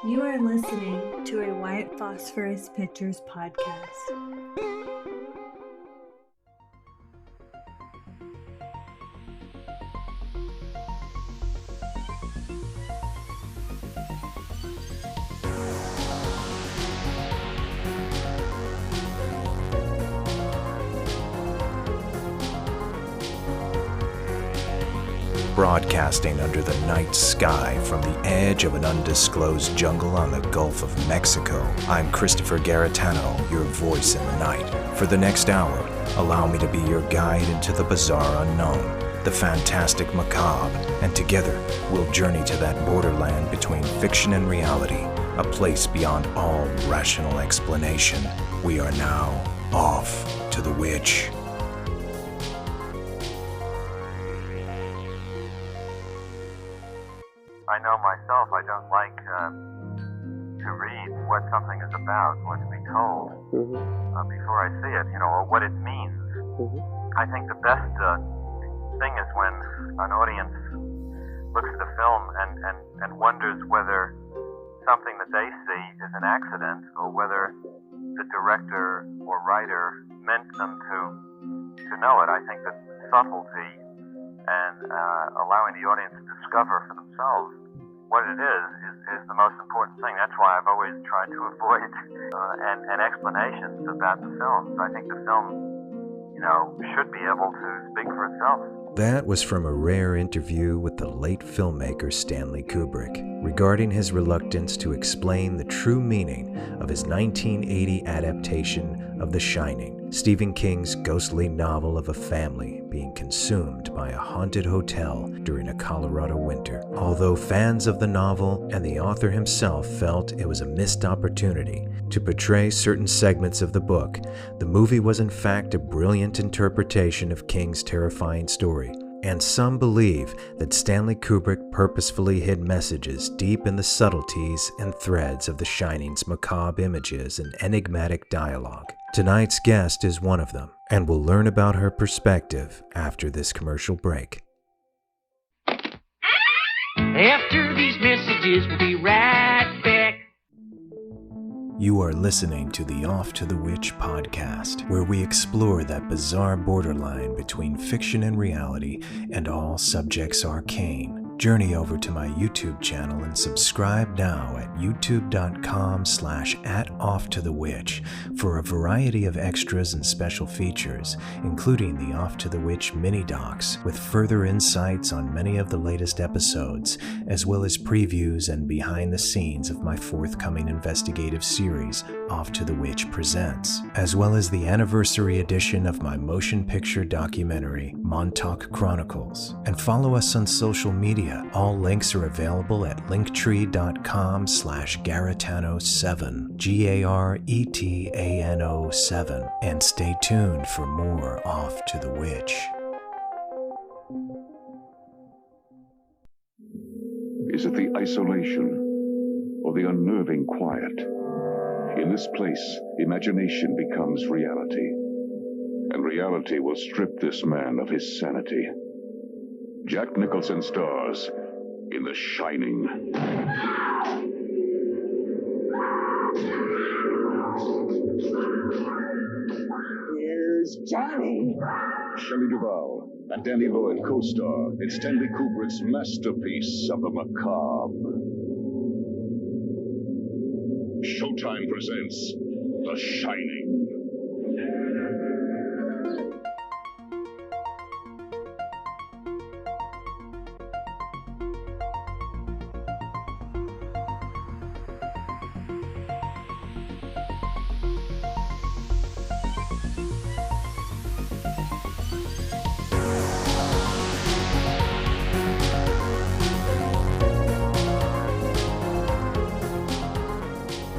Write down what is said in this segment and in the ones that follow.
You are listening to a White Phosphorus Pictures podcast. Broadcasting under the night sky from the edge of an undisclosed jungle on the Gulf of Mexico, I'm Christopher Garetano, your voice in the night. For the next hour, allow me to be your guide into the bizarre unknown, the fantastic macabre, and together we'll journey to that borderland between fiction and reality, a place beyond all rational explanation. We are now off to the witch. I know myself, I don't like to read what something is about or to be told before I see it, or what it means. I think the best thing is when an audience looks at a film and wonders whether something that they see is an accident or whether the director or writer meant them to know it. I think that subtlety and allowing the audience to discover for themselves what it is the most important thing. That's why I've always tried to avoid and explanations about the film. I think the film, should be able to speak for itself. That was from a rare interview with the late filmmaker Stanley Kubrick regarding his reluctance to explain the true meaning of his 1980 adaptation of The Shining, Stephen King's ghostly novel of a family being consumed by a haunted hotel during a Colorado winter. Although fans of the novel and the author himself felt it was a missed opportunity to portray certain segments of the book, the movie was in fact a brilliant interpretation of King's terrifying story. And some believe that Stanley Kubrick purposefully hid messages deep in the subtleties and threads of The Shining's macabre images and enigmatic dialogue. Tonight's guest is one of them, and we'll learn about her perspective after this commercial break. After these messages, we'll be right back. You are listening to the Off to the Witch podcast, where we explore that bizarre borderline between fiction and reality and all subjects arcane. Journey over to my YouTube channel and subscribe now at youtube.com/@offtothewitch for a variety of extras and special features, including the Off to the Witch mini docs with further insights on many of the latest episodes, as well as previews and behind the scenes of my forthcoming investigative series, Off to the Witch Presents, as well as the anniversary edition of my motion picture documentary, Montauk Chronicles. And follow us on social media. All links are available at linktree.com/Garetano7, GARETANO7, and stay tuned for more Off to the Witch. Is it the isolation or the unnerving quiet? In this place, imagination becomes reality, and reality will strip this man of his sanity. Jack Nicholson stars in The Shining. Here's Johnny. Shelley Duvall and Danny Lloyd co-star in Stanley Kubrick's masterpiece of the macabre. Showtime presents The Shining.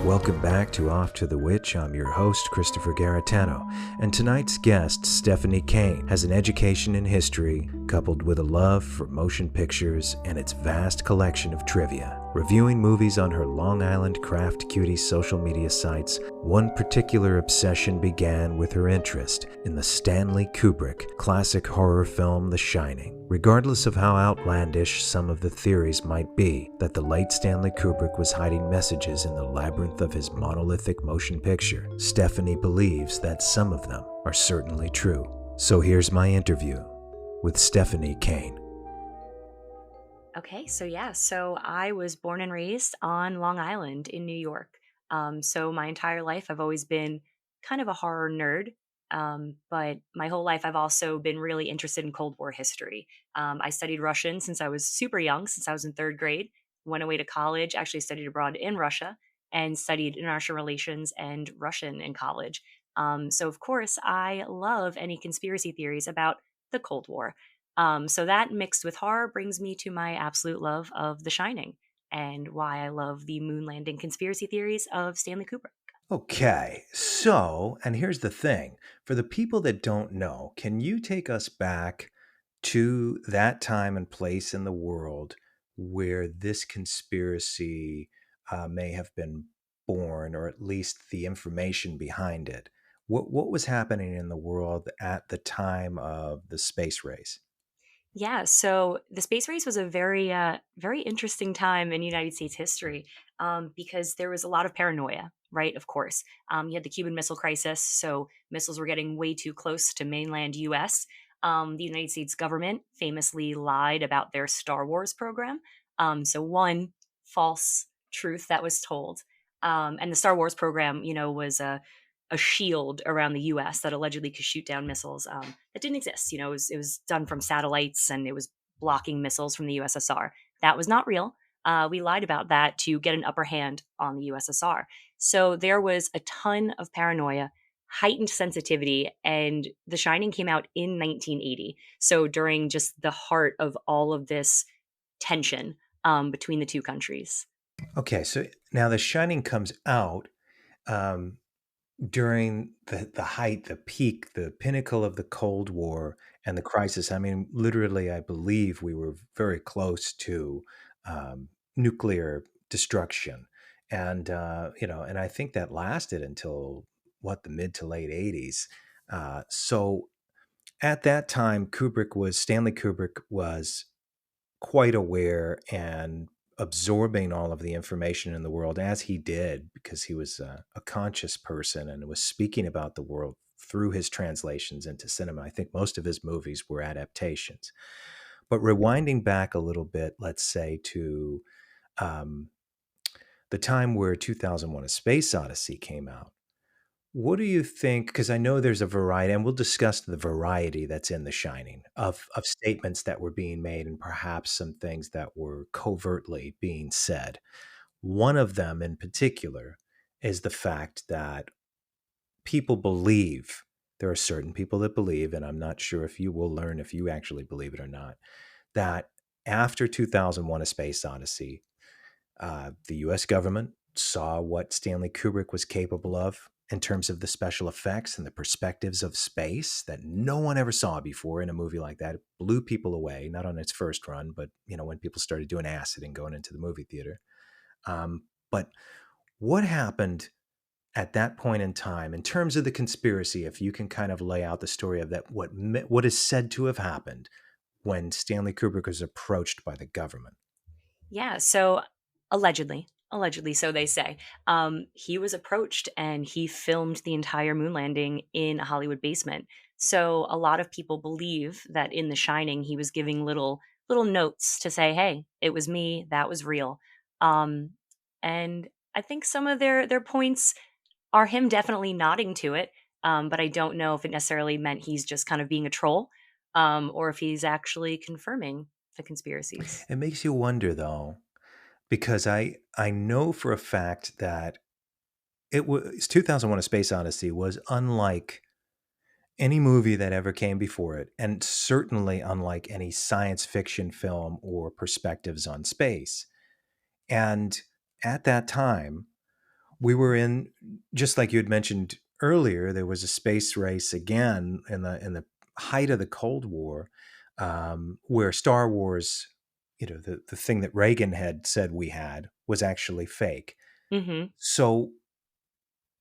Welcome back to Off to the Witch. I'm your host, Christopher Garetano, and tonight's guest, Stephanie Kane, has an education in history, coupled with a love for motion pictures and its vast collection of trivia. Reviewing movies on her Long Island Craft Cutie social media sites, one particular obsession began with her interest in the Stanley Kubrick classic horror film The Shining. Regardless of how outlandish some of the theories might be that the late Stanley Kubrick was hiding messages in the labyrinth of his monolithic motion picture, Stephanie believes that some of them are certainly true. So here's my interview with Stephanie Kane. Okay, so I was born and raised on Long Island in New York. So my entire life I've always been kind of a horror nerd. But my whole life I've also been really interested in Cold War history. I studied Russian since I was super young, since I was in third grade. Went away to college, actually studied abroad in Russia, and studied international relations and Russian in college. So of course I love any conspiracy theories about the Cold War. So that mixed with horror brings me to my absolute love of The Shining and why I love the moon landing conspiracy theories of Stanley Kubrick. Okay, so, and here's the thing. For the people that don't know, can you take us back to that time and place in the world where this conspiracy may have been born, or at least the information behind it? What was happening in the world at the time of the space race? Yeah, so the space race was a very interesting time in United States history because there was a lot of paranoia, right? Of course, you had the Cuban Missile Crisis, so missiles were getting way too close to mainland U.S. The United States government famously lied about their Star Wars program. So one false truth that was told, and the Star Wars program, was a shield around the U.S. that allegedly could shoot down missiles that didn't exist. It was done from satellites and it was blocking missiles from the USSR. That was not real. We lied about that to get an upper hand on the USSR. So there was a ton of paranoia, heightened sensitivity, and The Shining came out in 1980. So during just the heart of all of this tension between the two countries. Okay, so now The Shining comes out um, during the height, the peak, the pinnacle of the Cold War and the crisis. I mean, literally, I believe we were very close to nuclear destruction, and and I think that lasted until the mid to late '80s. So at that time, Stanley Kubrick was quite aware and absorbing all of the information in the world as he did because he was a conscious person and was speaking about the world through his translations into cinema. I think most of his movies were adaptations. But rewinding back a little bit, let's say to um, the time where 2001 A Space Odyssey came out, what do you think? Because I know there's a variety, and we'll discuss the variety that's in The Shining of statements that were being made and perhaps some things that were covertly being said. One of them in particular is the fact that people believe, there are certain people that believe, and I'm not sure if you will learn if you actually believe it or not, that after 2001 A Space Odyssey, the US government saw what Stanley Kubrick was capable of in terms of the special effects and the perspectives of space that no one ever saw before in a movie like that. It blew people away, not on its first run, but when people started doing acid and going into the movie theater. But what happened at that point in time in terms of the conspiracy, if you can kind of lay out the story of that, what is said to have happened when Stanley Kubrick was approached by the government? Yeah, so allegedly, so they say, he was approached and he filmed the entire moon landing in a Hollywood basement. So a lot of people believe that in The Shining, he was giving little notes to say, "Hey, it was me. That was real." Um, and I think some of their points are him definitely nodding to it, but I don't know if it necessarily meant he's just kind of being a troll, or if he's actually confirming the conspiracies. It makes you wonder, though, because I know for a fact that it was 2001: A Space Odyssey was unlike any movie that ever came before it, and certainly unlike any science fiction film or perspectives on space. And at that time, we were in, just like you had mentioned earlier, there was a space race again in the height of the Cold War. where Star Wars, the thing that Reagan had said we had was actually fake. Mm-hmm. So,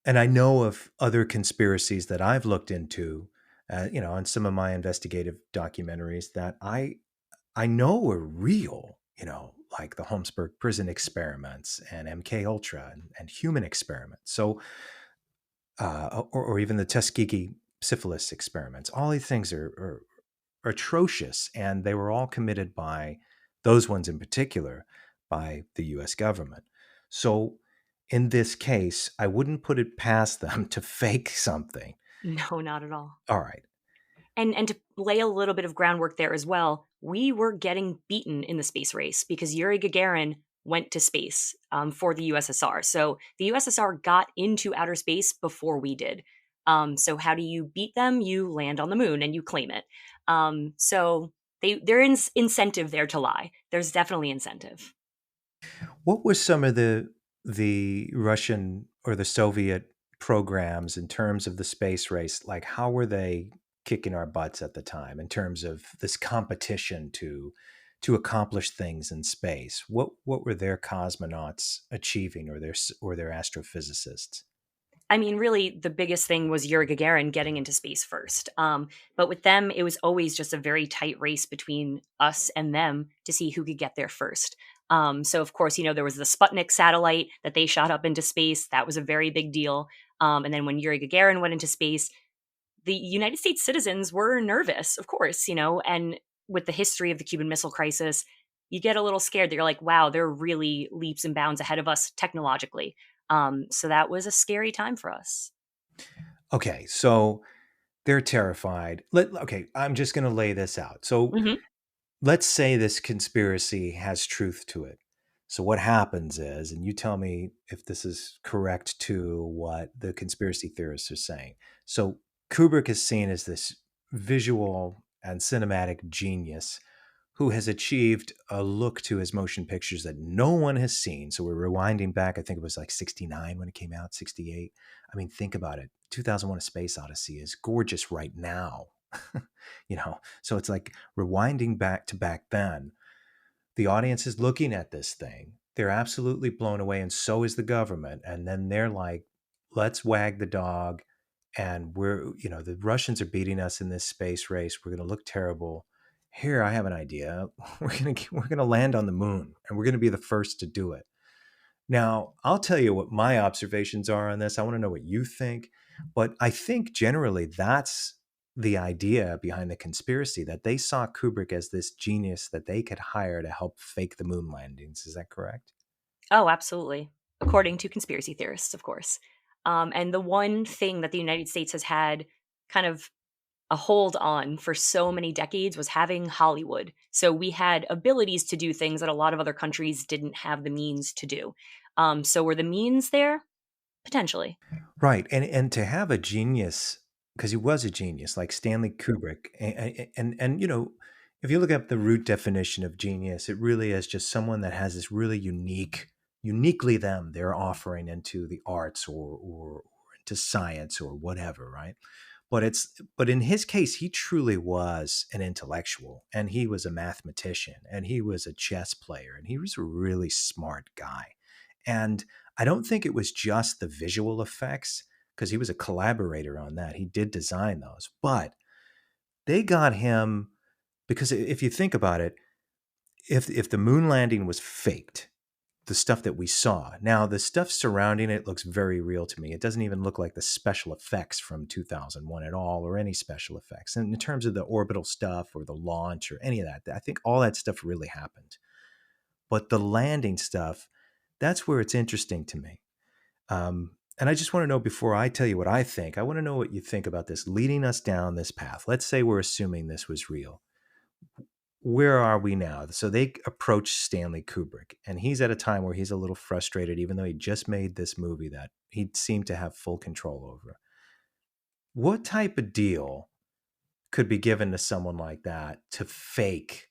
and I know of other conspiracies that I've looked into, on some of my investigative documentaries that I know are real, like the Holmesburg prison experiments and MK Ultra and human experiments. So, or even the Tuskegee syphilis experiments. All these things are atrocious, and they were all committed by those ones in particular by the U.S. government. So, in this case, I wouldn't put it past them to fake something. No, not at all. All right. And to lay a little bit of groundwork there as well, we were getting beaten in the space race because Yuri Gagarin went to space for the USSR. So the USSR got into outer space before we did. So how do you beat them? You land on the moon and you claim it. So there's incentive there to lie. There's definitely incentive. What were some of the Russian or the Soviet programs in terms of the space race? Like, how were they kicking our butts at the time in terms of this competition to accomplish things in space? What were their cosmonauts achieving, or their astrophysicists? I mean, really, the biggest thing was Yuri Gagarin getting into space first. But with them, it was always just a very tight race between us and them to see who could get there first. So, of course, there was the Sputnik satellite that they shot up into space. That was a very big deal. And then when Yuri Gagarin went into space, the United States citizens were nervous, of course, and with the history of the Cuban Missile Crisis, you get a little scared that you're like, wow, they're really leaps and bounds ahead of us technologically. So that was a scary time for us. Okay, so they're terrified. Okay, I'm just going to lay this out. So Mm-hmm. let's say this conspiracy has truth to it. So what happens is, and you tell me if this is correct to what the conspiracy theorists are saying. So Kubrick is seen as this visual and cinematic genius who has achieved a look to his motion pictures that no one has seen. So we're rewinding back. I think it was like 69 when it came out, 68. I mean, think about it. 2001: A Space Odyssey is gorgeous right now. So it's like rewinding back to back then. The audience is looking at this thing. They're absolutely blown away, and so is the government. And then they're like, let's wag the dog. And the Russians are beating us in this space race. We're going to look terrible. Here, I have an idea. We're going to land on the moon, and we're going to be the first to do it. Now, I'll tell you what my observations are on this. I want to know what you think. But I think generally that's the idea behind the conspiracy, that they saw Kubrick as this genius that they could hire to help fake the moon landings. Is that correct? Oh, absolutely. According to conspiracy theorists, of course. And the one thing that the United States has had kind of a hold on for so many decades was having Hollywood. So we had abilities to do things that a lot of other countries didn't have the means to do. So were the means there? Potentially. Right. And to have a genius, because he was a genius, like Stanley Kubrick, and if you look up the root definition of genius, it really is just someone that has this really uniquely them they're offering into the arts or into science or whatever, right? But in his case, he truly was an intellectual, and he was a mathematician, and he was a chess player, and he was a really smart guy. And I don't think it was just the visual effects, because he was a collaborator on that. He did design those, but they got him because if you think about it, if the moon landing was faked, the stuff that we saw, now the stuff surrounding it looks very real to me. It doesn't even look like the special effects from 2001 at all, or any special effects. And in terms of the orbital stuff or the launch or any of that, I think all that stuff really happened. But the landing stuff, that's where it's interesting to me. And I just want to know, before I tell you what I think, I want to know what you think about this leading us down this path. Let's say we're assuming this was real. Where are we now? So they approach Stanley Kubrick, and he's at a time where he's a little frustrated, even though he just made this movie that he seemed to have full control over. What type of deal could be given to someone like that to fake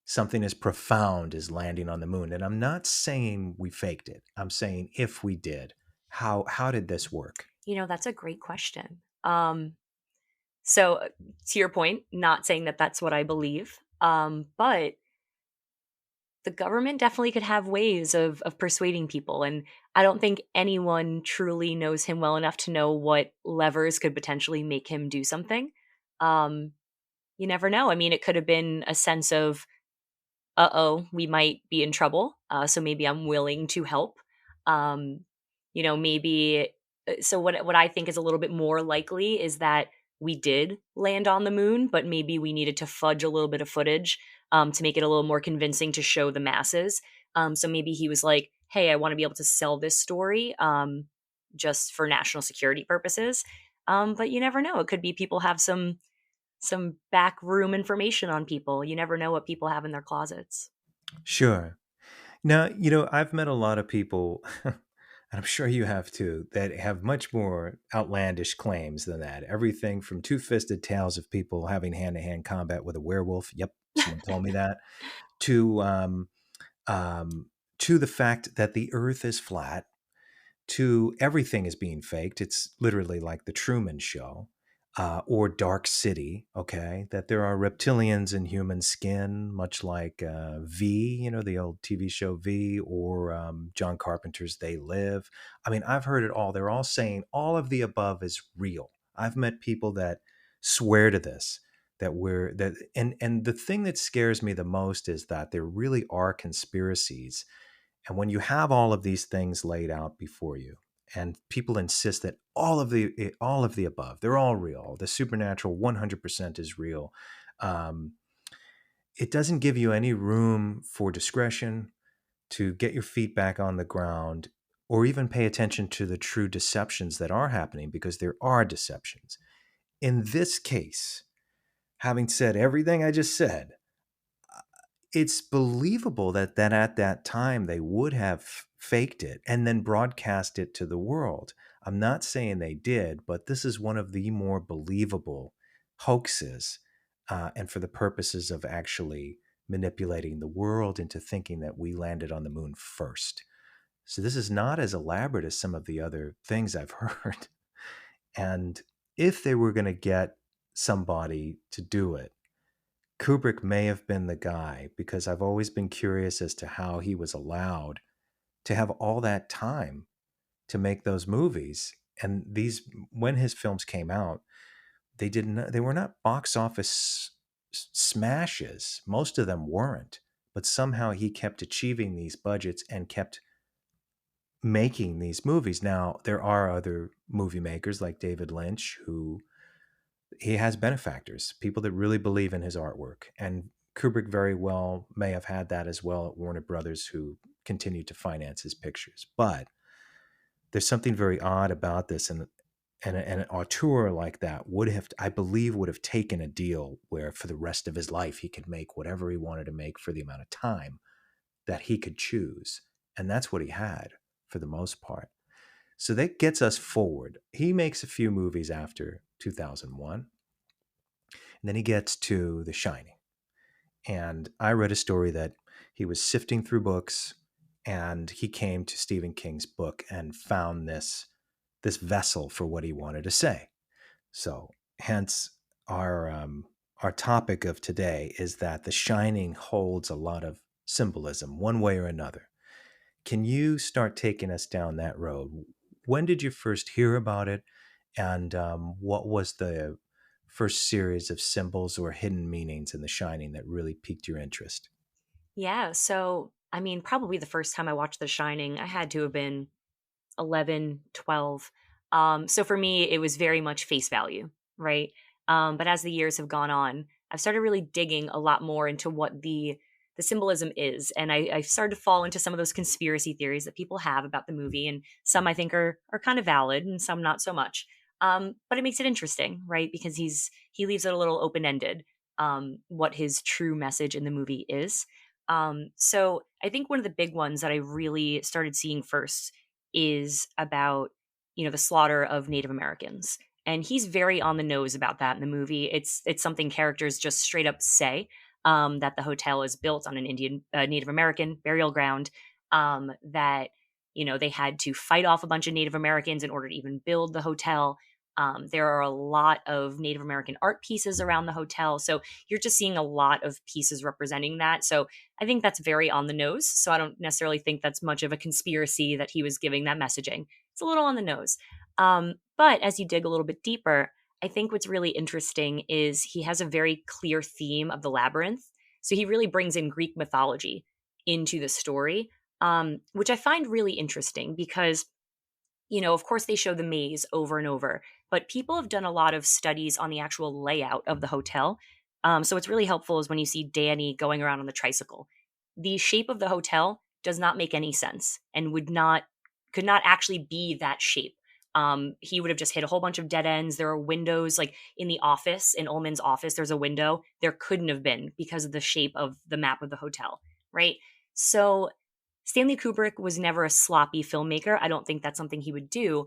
something as profound as landing on the moon? And I'm not saying we faked it. I'm saying if we did, how did this work? That's a great question. So to your point, not saying that that's what I believe. But the government definitely could have ways of persuading people. And I don't think anyone truly knows him well enough to know what levers could potentially make him do something. Um, you never know. I mean, it could have been a sense of, uh-oh, we might be in trouble. So maybe I'm willing to help. Um, maybe so what I think is a little bit more likely is that we did land on the moon, but maybe we needed to fudge a little bit of footage to make it a little more convincing to show the masses. So maybe he was like, "Hey, I want to be able to sell this story just for national security purposes." But you never know; it could be people have some back room information on people. You never know what people have in their closets. Sure. Now, I've met a lot of people, and I'm sure you have too, that have much more outlandish claims than that. Everything from two-fisted tales of people having hand-to-hand combat with a werewolf. Yep, someone told me that. To to the fact that the Earth is flat. To everything is being faked. It's literally like the Truman Show. Or Dark City, okay, that there are reptilians in human skin, much like V, the old TV show V, or John Carpenter's They Live. I mean, I've heard it all. They're all saying all of the above is real. I've met people that swear to this, and the thing that scares me the most is that there really are conspiracies, and when you have all of these things laid out before you, and people insist that all of the above, they're all real. The supernatural 100% is real. Um, it doesn't give you any room for discretion to get your feet back on the ground or even pay attention to the true deceptions that are happening, because there are deceptions. In this case, having said everything I just said, it's believable that at that time they would have faked it and then broadcast it to the world. I'm not saying they did, but this is one of the more believable hoaxes, and for the purposes of actually manipulating the world into thinking that we landed on the moon first. So this is not as elaborate as some of the other things I've heard. And if they were going to get somebody to do it, Kubrick may have been the guy, because I've always been curious as to how he was allowed to have all that time to make those movies. And when his films came out, they were not box office smashes. Most of them weren't, but somehow he kept achieving these budgets and kept making these movies. Now, there are other movie makers like David Lynch who he has benefactors, people that really believe in his artwork. And Kubrick very well may have had that as well at Warner Brothers, who continued to finance his pictures. But there's something very odd about this. And an auteur like that I believe, would have taken a deal where for the rest of his life, he could make whatever he wanted to make for the amount of time that he could choose. And that's what he had for the most part. So that gets us forward. He makes a few movies after 2001. And then he gets to The Shining. And I read a story that he was sifting through books and he came to Stephen King's book and found this vessel for what he wanted to say. So hence our topic of today is that The Shining holds a lot of symbolism one way or another. Can you start taking us down that road? When did you first hear about it? And what was the first series of symbols or hidden meanings in The Shining that really piqued your interest? Yeah. So, I mean, probably the first time I watched The Shining, I had to have been 11, 12. So for me, it was very much face value, right? But as the years have gone on, I've started really digging a lot more into what the symbolism is. And I started to fall into some of those conspiracy theories that people have about the movie. And some I think are kind of valid and some not so much. But it makes it interesting, right? Because he leaves it a little open-ended, what his true message in the movie is. So I think one of the big ones that I really started seeing first is about, the slaughter of Native Americans. And he's very on the nose about that in the movie. It's something characters just straight up say, that the hotel is built on an Native American burial ground, that, they had to fight off a bunch of Native Americans in order to even build the hotel. There are a lot of Native American art pieces around the hotel. So you're just seeing a lot of pieces representing that. So I think that's very on the nose. So I don't necessarily think that's much of a conspiracy that he was giving that messaging. It's a little on the nose. But as you dig a little bit deeper, I think what's really interesting is he has a very clear theme of the labyrinth. So he really brings in Greek mythology into the story, which I find really interesting because, of course, they show the maze over and over, but people have done a lot of studies on the actual layout of the hotel. So what's really helpful is when you see Danny going around on the tricycle. The shape of the hotel does not make any sense and could not actually be that shape. He would have just hit a whole bunch of dead ends. There are windows, like in the office, in Ullman's office, there's a window. There couldn't have been because of the shape of the map of the hotel, right? So Stanley Kubrick was never a sloppy filmmaker. I don't think that's something he would do.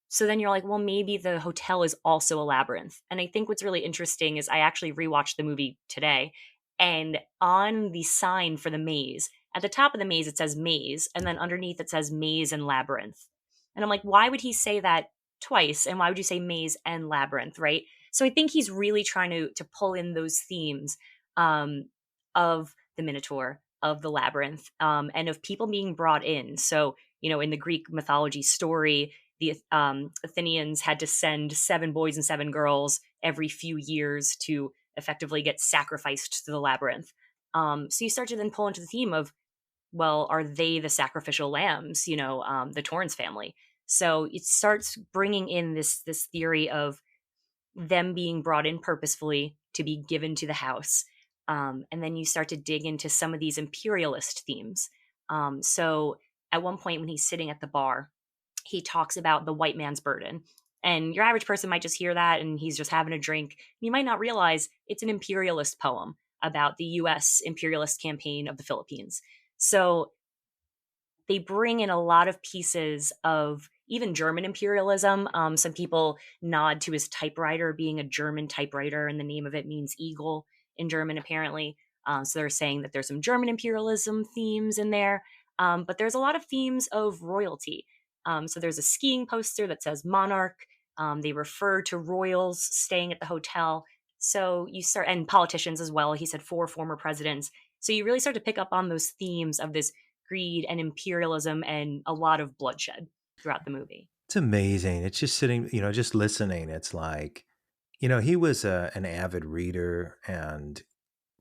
So then you're like, well, maybe the hotel is also a labyrinth. And I think what's really interesting is I actually rewatched the movie today, and on the sign for the maze, at the top of the maze, it says maze, and then underneath it says maze and labyrinth. And I'm like, why would he say that twice? And why would you say maze and labyrinth, right? So I think he's really trying to pull in those themes of the Minotaur, of the labyrinth, and of people being brought in. So, in the Greek mythology story, the Athenians had to send 7 boys and 7 girls every few years to effectively get sacrificed to the labyrinth. So you start to then pull into the theme of, well, are they the sacrificial lambs? The Torrance family. So it starts bringing in this theory of them being brought in purposefully to be given to the house. And then you start to dig into some of these imperialist themes. So at one point when he's sitting at the bar, he talks about the white man's burden. And your average person might just hear that and he's just having a drink. You might not realize it's an imperialist poem about the US imperialist campaign of the Philippines. So they bring in a lot of pieces of even German imperialism. Some people nod to his typewriter being a German typewriter, and the name of it means eagle in German, apparently. So they're saying that there's some German imperialism themes in there, but there's a lot of themes of royalty. So there's a skiing poster that says monarch. They refer to royals staying at the hotel. So you start, and politicians as well. He said 4 former presidents. So you really start to pick up on those themes of this greed and imperialism and a lot of bloodshed throughout the movie. It's amazing. It's just sitting, just listening. It's like, he was an avid reader and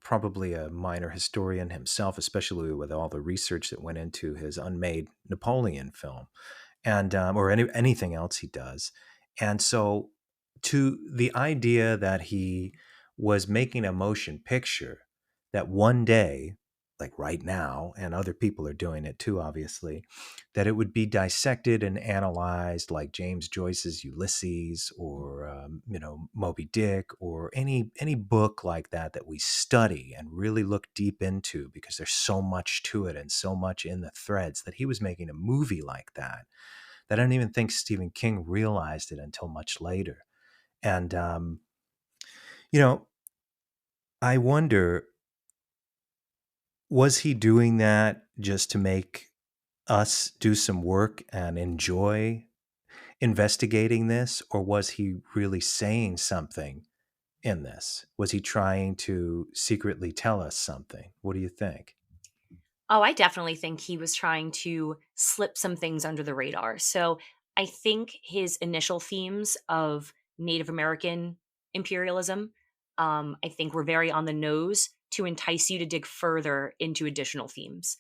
probably a minor historian himself, especially with all the research that went into his unmade Napoleon film, and or anything else he does. And so, to the idea that he was making a motion picture that one day, like right now, and other people are doing it too, obviously, that it would be dissected and analyzed like James Joyce's Ulysses or Moby Dick or any book like that we study and really look deep into because there's so much to it and so much in the threads, that he was making a movie like that I don't even think Stephen King realized it until much later. And I wonder, was he doing that just to make us do some work and enjoy investigating this? Or was he really saying something in this? Was he trying to secretly tell us something? What do you think? Oh, I definitely think he was trying to slip some things under the radar. So I think his initial themes of Native American imperialism, I think were very on the nose to entice you to dig further into additional themes,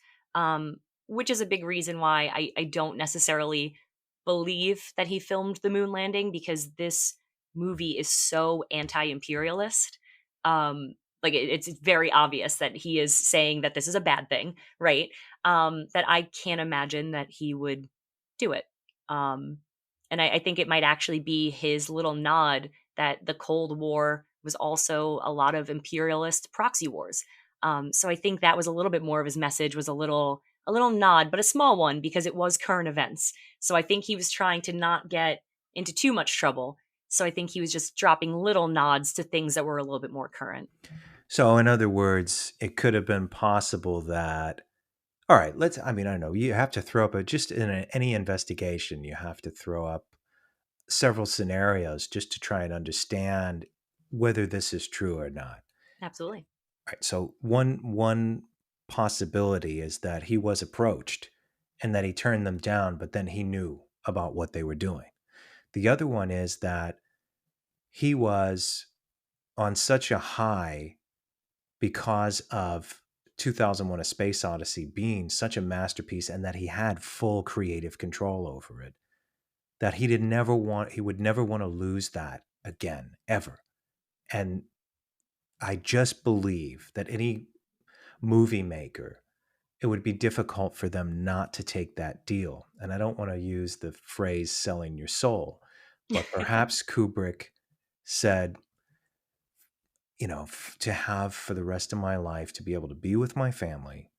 which is a big reason why I don't necessarily believe that he filmed the moon landing, because this movie is so anti-imperialist. Like it's very obvious that he is saying that this is a bad thing, right? That I can't imagine that he would do it. And I think it might actually be his little nod that the Cold War was also a lot of imperialist proxy wars. So I think that was a little bit more of his message, was a little nod, but a small one, because it was current events. So I think he was trying to not get into too much trouble. So I think he was just dropping little nods to things that were a little bit more current. So in other words, it could have been possible that, all right, I don't know, you have to throw up just in any investigation, you have to throw up several scenarios just to try and understand whether this is true or not. Absolutely. Right. So one possibility is that he was approached and that he turned them down, but then he knew about what they were doing. The other one is that he was on such a high because of 2001: A Space Odyssey being such a masterpiece, and that he had full creative control over it, that he would never want to lose that again, ever. And I just believe that any movie maker, it would be difficult for them not to take that deal. And I don't want to use the phrase selling your soul, but perhaps Kubrick said, to have for the rest of my life, to be able to be with my family,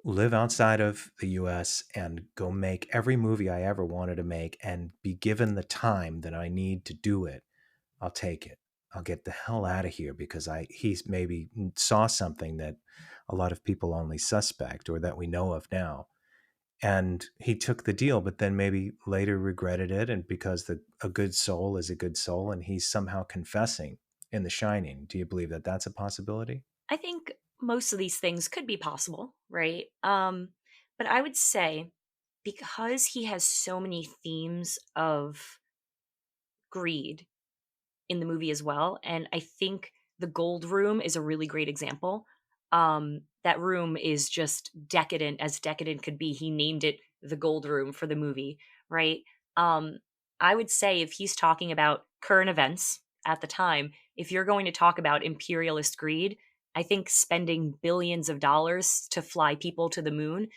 live outside of the US, and go make every movie I ever wanted to make and be given the time that I need to do it, I'll take it. I'll get the hell out of here, because he's maybe saw something that a lot of people only suspect, or that we know of now. And he took the deal, but then maybe later regretted it. And because a good soul is a good soul, and he's somehow confessing in The Shining. Do you believe that that's a possibility? I think most of these things could be possible, right? But I would say, because he has so many themes of greed in the movie as well, and I think the Gold Room is a really great example. That room is just decadent as decadent could be. He named it the Gold Room for the movie, right? Um, I would say, if he's talking about current events at the time, if you're going to talk about imperialist greed, I think spending billions of dollars to fly people to the moon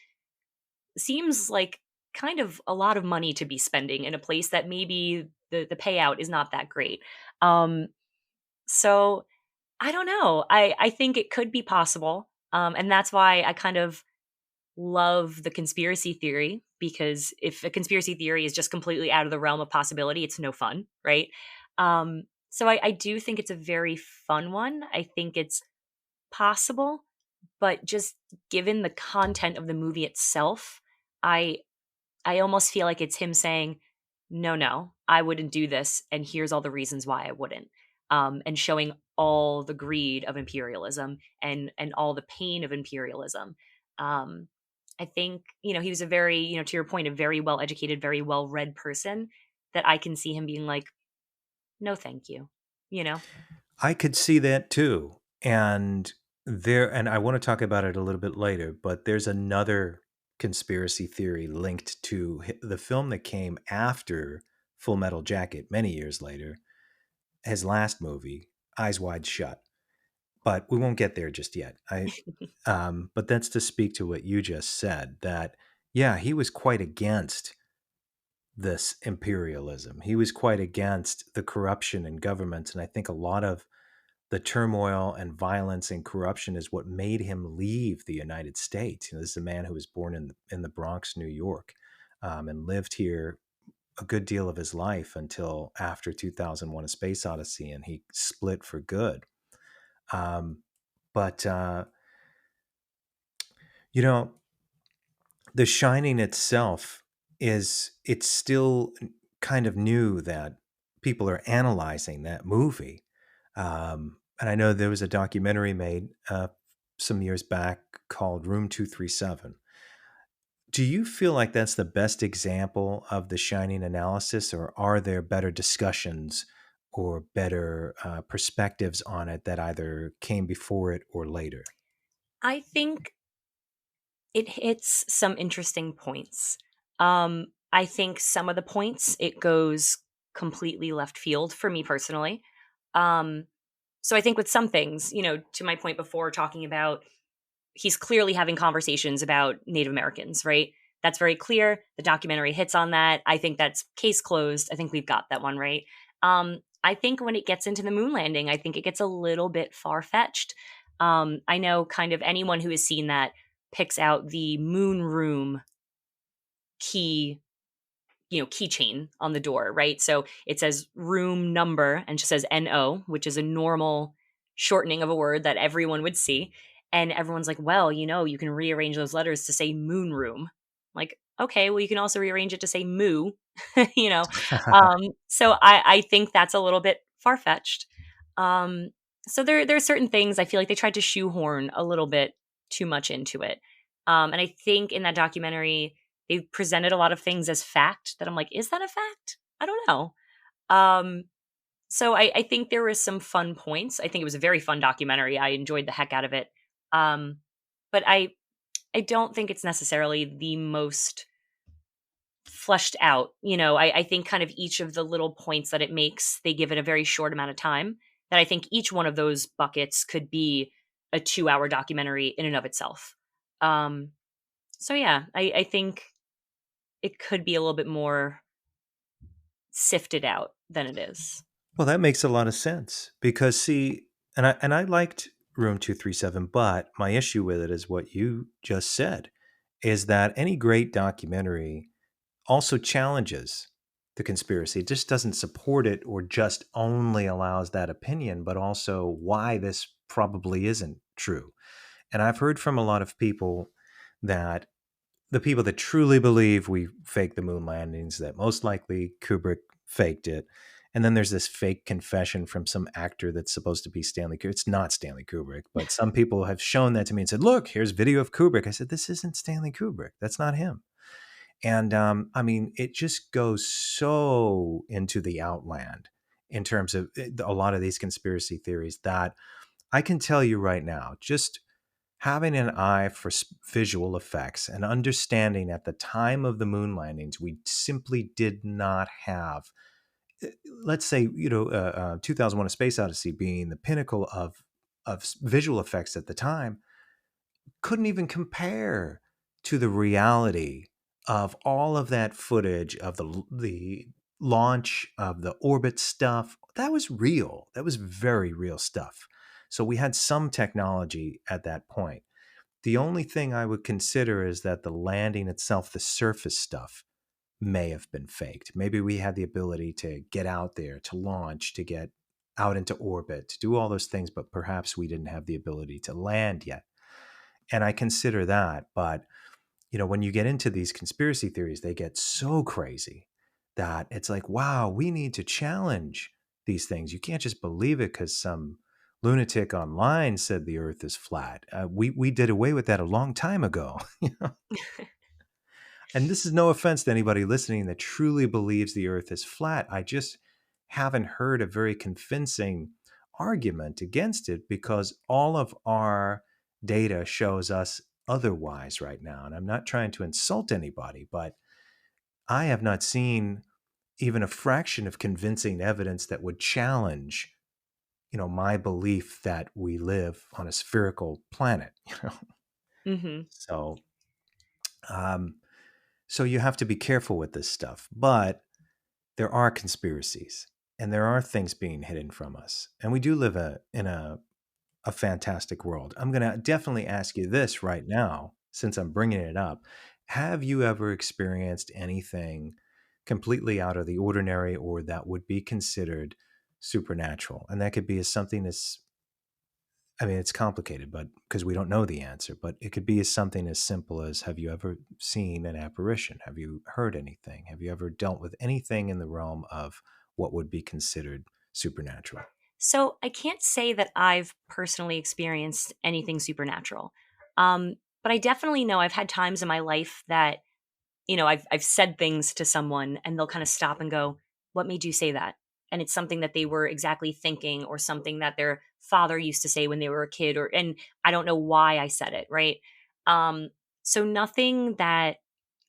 seems like kind of a lot of money to be spending in a place that maybe the payout is not that great. Um, so I don't know. I think it could be possible. And that's why I kind of love the conspiracy theory, because if a conspiracy theory is just completely out of the realm of possibility, it's no fun, right? So I do think it's a very fun one. I think it's possible, but just given the content of the movie itself, I I almost feel like it's him saying, no, no, I wouldn't do this. And here's all the reasons why I wouldn't. And showing all the greed of imperialism, and all the pain of imperialism. Um, I think, he was a very, to your point, a very well educated, very well read person, that I can see him being like, no, thank you. You know? I could see that too. And I want to talk about it a little bit later, but there's another conspiracy theory linked to the film that came after Full Metal Jacket many years later, his last movie, Eyes Wide Shut. But we won't get there just yet. But that's to speak to what you just said, that, yeah, he was quite against this imperialism. He was quite against the corruption in governments. And I think a lot of the turmoil and violence and corruption is what made him leave the United States. This is a man who was born in the Bronx, New York, and lived here a good deal of his life until after 2001: A Space Odyssey, and he split for good. But The Shining itself it's still kind of new that people are analyzing that movie. And I know there was a documentary made some years back called Room 237. Do you feel like that's the best example of the Shining analysis, or are there better discussions or better perspectives on it that either came before it or later? I think it hits some interesting points. I think some of the points, it goes completely left field for me personally. Um, so I think with some things, to my point before, talking about, he's clearly having conversations about Native Americans, right? That's very clear. The documentary hits on that. I think that's case closed. I think we've got that one right. I think when it gets into the moon landing, I think it gets a little bit far fetched. I know kind of anyone who has seen that picks out the moon room key, keychain on the door, right? So it says room number and just says NO, which is a normal shortening of a word that everyone would see. And everyone's like, well, you can rearrange those letters to say moon room. Like, okay, well, you can also rearrange it to say moo, you know? So I think that's a little bit far-fetched. Um, so there are certain things I feel like they tried to shoehorn a little bit too much into it. And I think in that documentary, they presented a lot of things as fact that I'm like, is that a fact? I don't know. Um, so I think there was some fun points. I think it was a very fun documentary. I enjoyed the heck out of it. Um, but I don't think it's necessarily the most fleshed out. I think kind of each of the little points that it makes, they give it a very short amount of time. That I think each one of those buckets could be a 2-hour documentary in and of itself. Um, so yeah, I think it could be a little bit more sifted out than it is. Well, that makes a lot of sense because see, and I liked Room 237, but my issue with it is what you just said is that any great documentary also challenges the conspiracy. It just doesn't support it or just only allows that opinion, but also why this probably isn't true. And I've heard from a lot of people that the people that truly believe we faked the moon landings, that most likely Kubrick faked it. And then there's this fake confession from some actor that's supposed to be Stanley Kubrick. It's not Stanley Kubrick, but some people have shown that to me and said, look, here's video of Kubrick. I said, this isn't Stanley Kubrick. That's not him. And I mean, it just goes so into the outland in terms of a lot of these conspiracy theories that I can tell you right now, just having an eye for visual effects and understanding at the time of the moon landings, we simply did not have, let's say, 2001: A Space Odyssey being the pinnacle of visual effects at the time, couldn't even compare to the reality of all of that footage of the launch of the orbit stuff. That was real. That was very real stuff. So we had some technology at that point. The only thing I would consider is that the landing itself, the surface stuff, may have been faked. Maybe we had the ability to get out there, to launch, to get out into orbit, to do all those things, but perhaps we didn't have the ability to land yet. And I consider that. But, when you get into these conspiracy theories, they get so crazy that it's like, wow, we need to challenge these things. You can't just believe it because some lunatic online said the earth is flat. We did away with that a long time ago. And this is no offense to anybody listening that truly believes the earth is flat. I just haven't heard a very convincing argument against it because all of our data shows us otherwise right now. And I'm not trying to insult anybody, but I have not seen even a fraction of convincing evidence that would challenge, my belief that we live on a spherical planet, Mm-hmm. So, so you have to be careful with this stuff, but there are conspiracies and there are things being hidden from us. And we do live in a fantastic world. I'm going to definitely ask you this right now, since I'm bringing it up. Have you ever experienced anything completely out of the ordinary or that would be considered supernatural? And that could be as something as, I mean, it's complicated, but because we don't know the answer, but it could be as something as simple as, have you ever seen an apparition? Have you heard anything? Have you ever dealt with anything in the realm of what would be considered supernatural? So I can't say that I've personally experienced anything supernatural. But I definitely know I've had times in my life that, I've said things to someone and they'll kind of stop and go, "What made you say that?" And it's something that they were exactly thinking or something that their father used to say when they were a kid, and I don't know why I said it, right? Um, so nothing that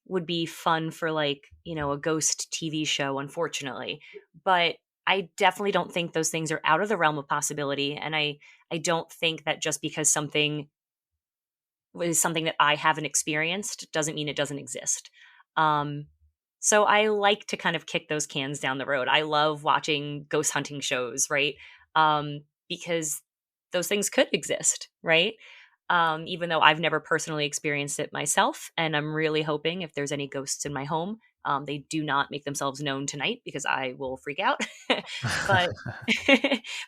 would be fun for like, a ghost TV show, unfortunately. But I definitely don't think those things are out of the realm of possibility. And I don't think that just because something is something that I haven't experienced doesn't mean it doesn't exist. Um, so I like to kind of kick those cans down the road. I love watching ghost hunting shows, right? Because those things could exist, right? Even though I've never personally experienced it myself. And I'm really hoping if there's any ghosts in my home, they do not make themselves known tonight because I will freak out. but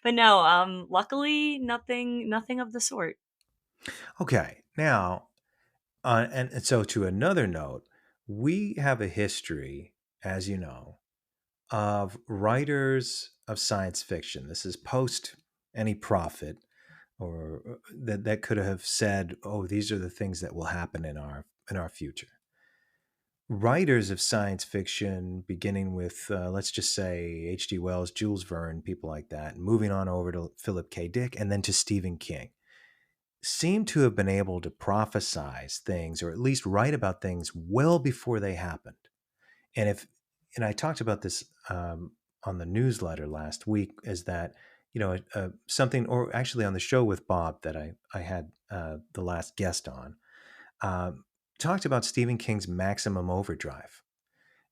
but no, luckily nothing of the sort. Okay. Now, and so to another note, we have a history, as you know, of writers of science fiction. This is post any prophet or that could have said, "Oh, these are the things that will happen in our future." Writers of science fiction, beginning with let's just say H.G. Wells, Jules Verne, people like that, and moving on over to Philip K. Dick, and then to Stephen King, seem to have been able to prophesize things, or at least write about things well before they happened. And if and I talked about this on the newsletter last week, is that something, or actually on the show with Bob that I had the last guest on, um, talked about Stephen King's Maximum Overdrive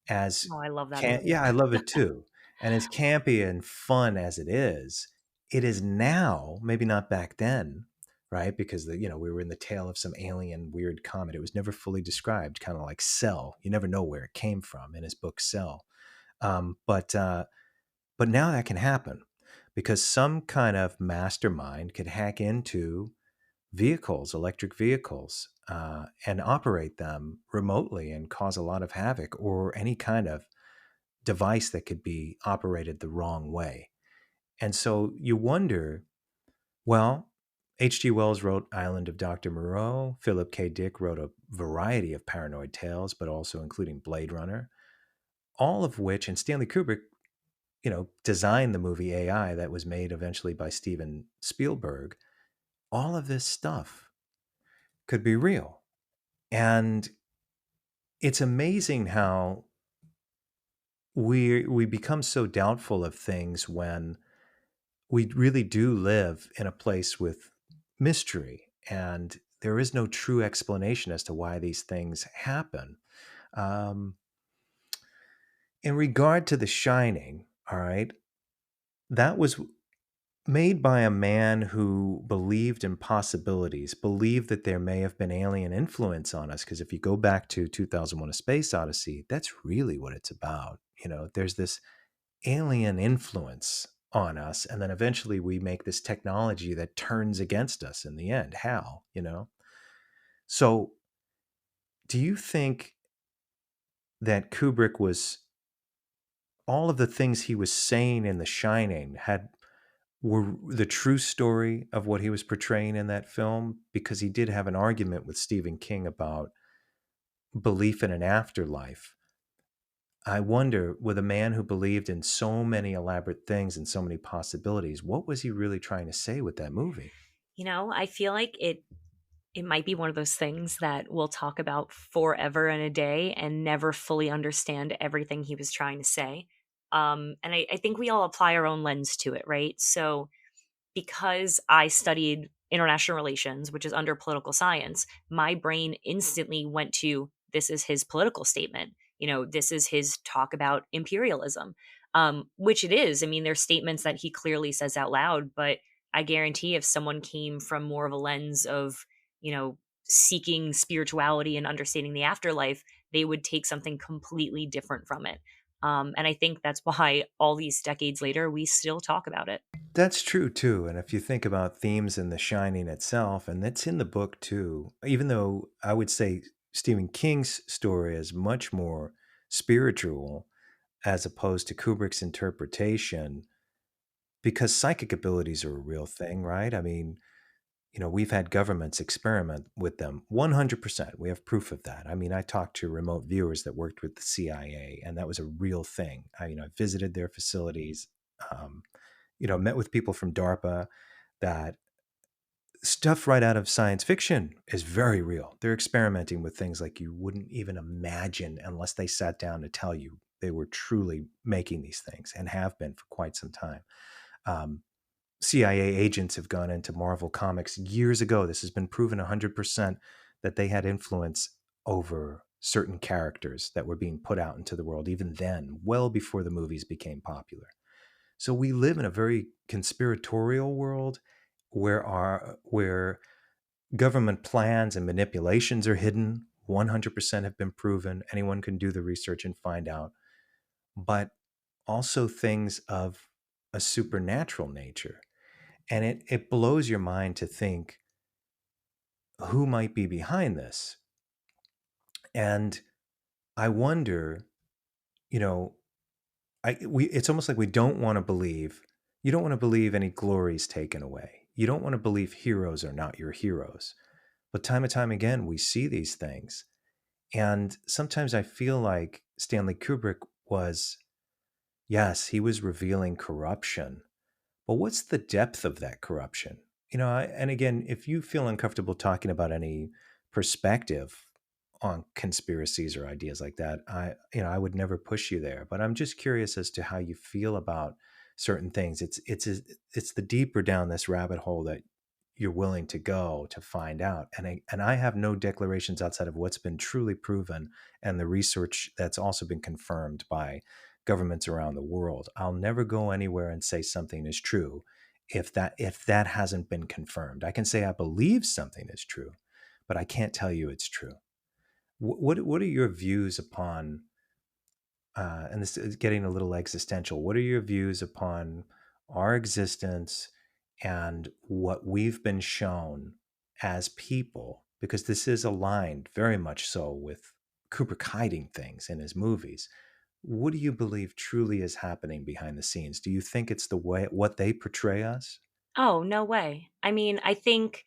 as Oh, I love that movie. yeah, I love it too. And as campy and fun as it is now, maybe not back then, right? Because we were in the tail of some alien weird comet. It was never fully described, kind of like Cell. You never know where it came from in his book Cell. But now that can happen because some kind of mastermind could hack into vehicles, electric vehicles, and operate them remotely and cause a lot of havoc, or any kind of device that could be operated the wrong way. And so you wonder, well, H.G. Wells wrote Island of Dr. Moreau. Philip K. Dick wrote a variety of paranoid tales, but also including Blade Runner, all of which, and Stanley Kubrick, designed the movie AI that was made eventually by Steven Spielberg. All of this stuff could be real. And it's amazing how we become so doubtful of things when we really do live in a place with mystery, and there is no true explanation as to why these things happen. Um, in regard to The Shining, all right, that was made by a man who believed in possibilities, believed that there may have been alien influence on us. Because if you go back to 2001: A Space Odyssey, that's really what it's about. There's this alien influence on us, and then eventually we make this technology that turns against us in the end. How, So, do you think that Kubrick was all of the things he was saying in The Shining were the true story of what he was portraying in that film? Because he did have an argument with Stephen King about belief in an afterlife. I wonder, with a man who believed in so many elaborate things and so many possibilities, what was he really trying to say with that movie? I feel like it might be one of those things that we'll talk about forever and a day and never fully understand everything he was trying to say. And I think we all apply our own lens to it, right? So because I studied international relations, which is under political science, my brain instantly went to, this is his political statement. This is his talk about imperialism, which it is. I mean, there's statements that he clearly says out loud, but I guarantee if someone came from more of a lens of, you know, seeking spirituality and understanding the afterlife, they would take something completely different from it. And I think that's why all these decades later, we still talk about it. That's true too. And if you think about themes in The Shining itself, and that's in the book too, even though I would say Stephen King's story is much more spiritual as opposed to Kubrick's interpretation, because psychic abilities are a real thing, right? I mean, we've had governments experiment with them 100%. We have proof of that. I mean, I talked to remote viewers that worked with the CIA, and that was a real thing. I visited their facilities, um, met with people from DARPA. That stuff right out of science fiction is very real. They're experimenting with things like you wouldn't even imagine unless they sat down to tell you they were truly making these things, and have been for quite some time. Um, CIA agents have gone into Marvel Comics years ago. This has been proven 100% that they had influence over certain characters that were being put out into the world, even then, well before the movies became popular. So we live in a very conspiratorial world where government plans and manipulations are hidden. 100% have been proven. Anyone can do the research and find out. But also things of a supernatural nature. And it blows your mind to think who might be behind this. And I wonder, you know, it's almost like we don't want to believe. You don't want to believe any glory is taken away. You don't want to believe heroes are not your heroes. But time and time again, we see these things. And sometimes I feel like Stanley Kubrick was, yes, he was revealing corruption. But what's the depth of that corruption? And again, if you feel uncomfortable talking about any perspective on conspiracies or ideas like that, I would never push you there. But I'm just curious as to how you feel about certain things. It's the deeper down this rabbit hole that you're willing to go to find out. And I have no declarations outside of what's been truly proven and the research that's also been confirmed by governments around the world. I'll never go anywhere and say something is true if that hasn't been confirmed. I can say I believe something is true, but I can't tell you it's true. What are your views upon, and this is getting a little existential, what are your views upon our existence and what we've been shown as people? Because this is aligned very much so with Kubrick hiding things in his movies. What do you believe truly is happening behind the scenes? Do you think it's the way what they portray us? Oh, no way. I mean, I think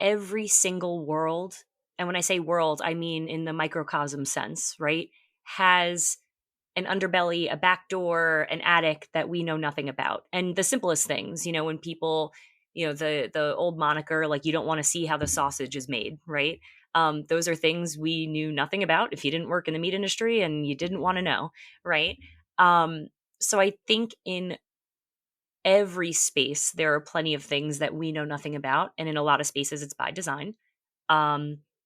every single world, and when I say world, I mean in the microcosm sense, right, has an underbelly, a back door, an attic that we know nothing about. And the simplest things, when people, the old moniker, like, you don't want to see how the sausage is made, right? Those are things we knew nothing about if you didn't work in the meat industry and you didn't want to know, right? So I think in every space, there are plenty of things that we know nothing about. And in a lot of spaces, it's by design,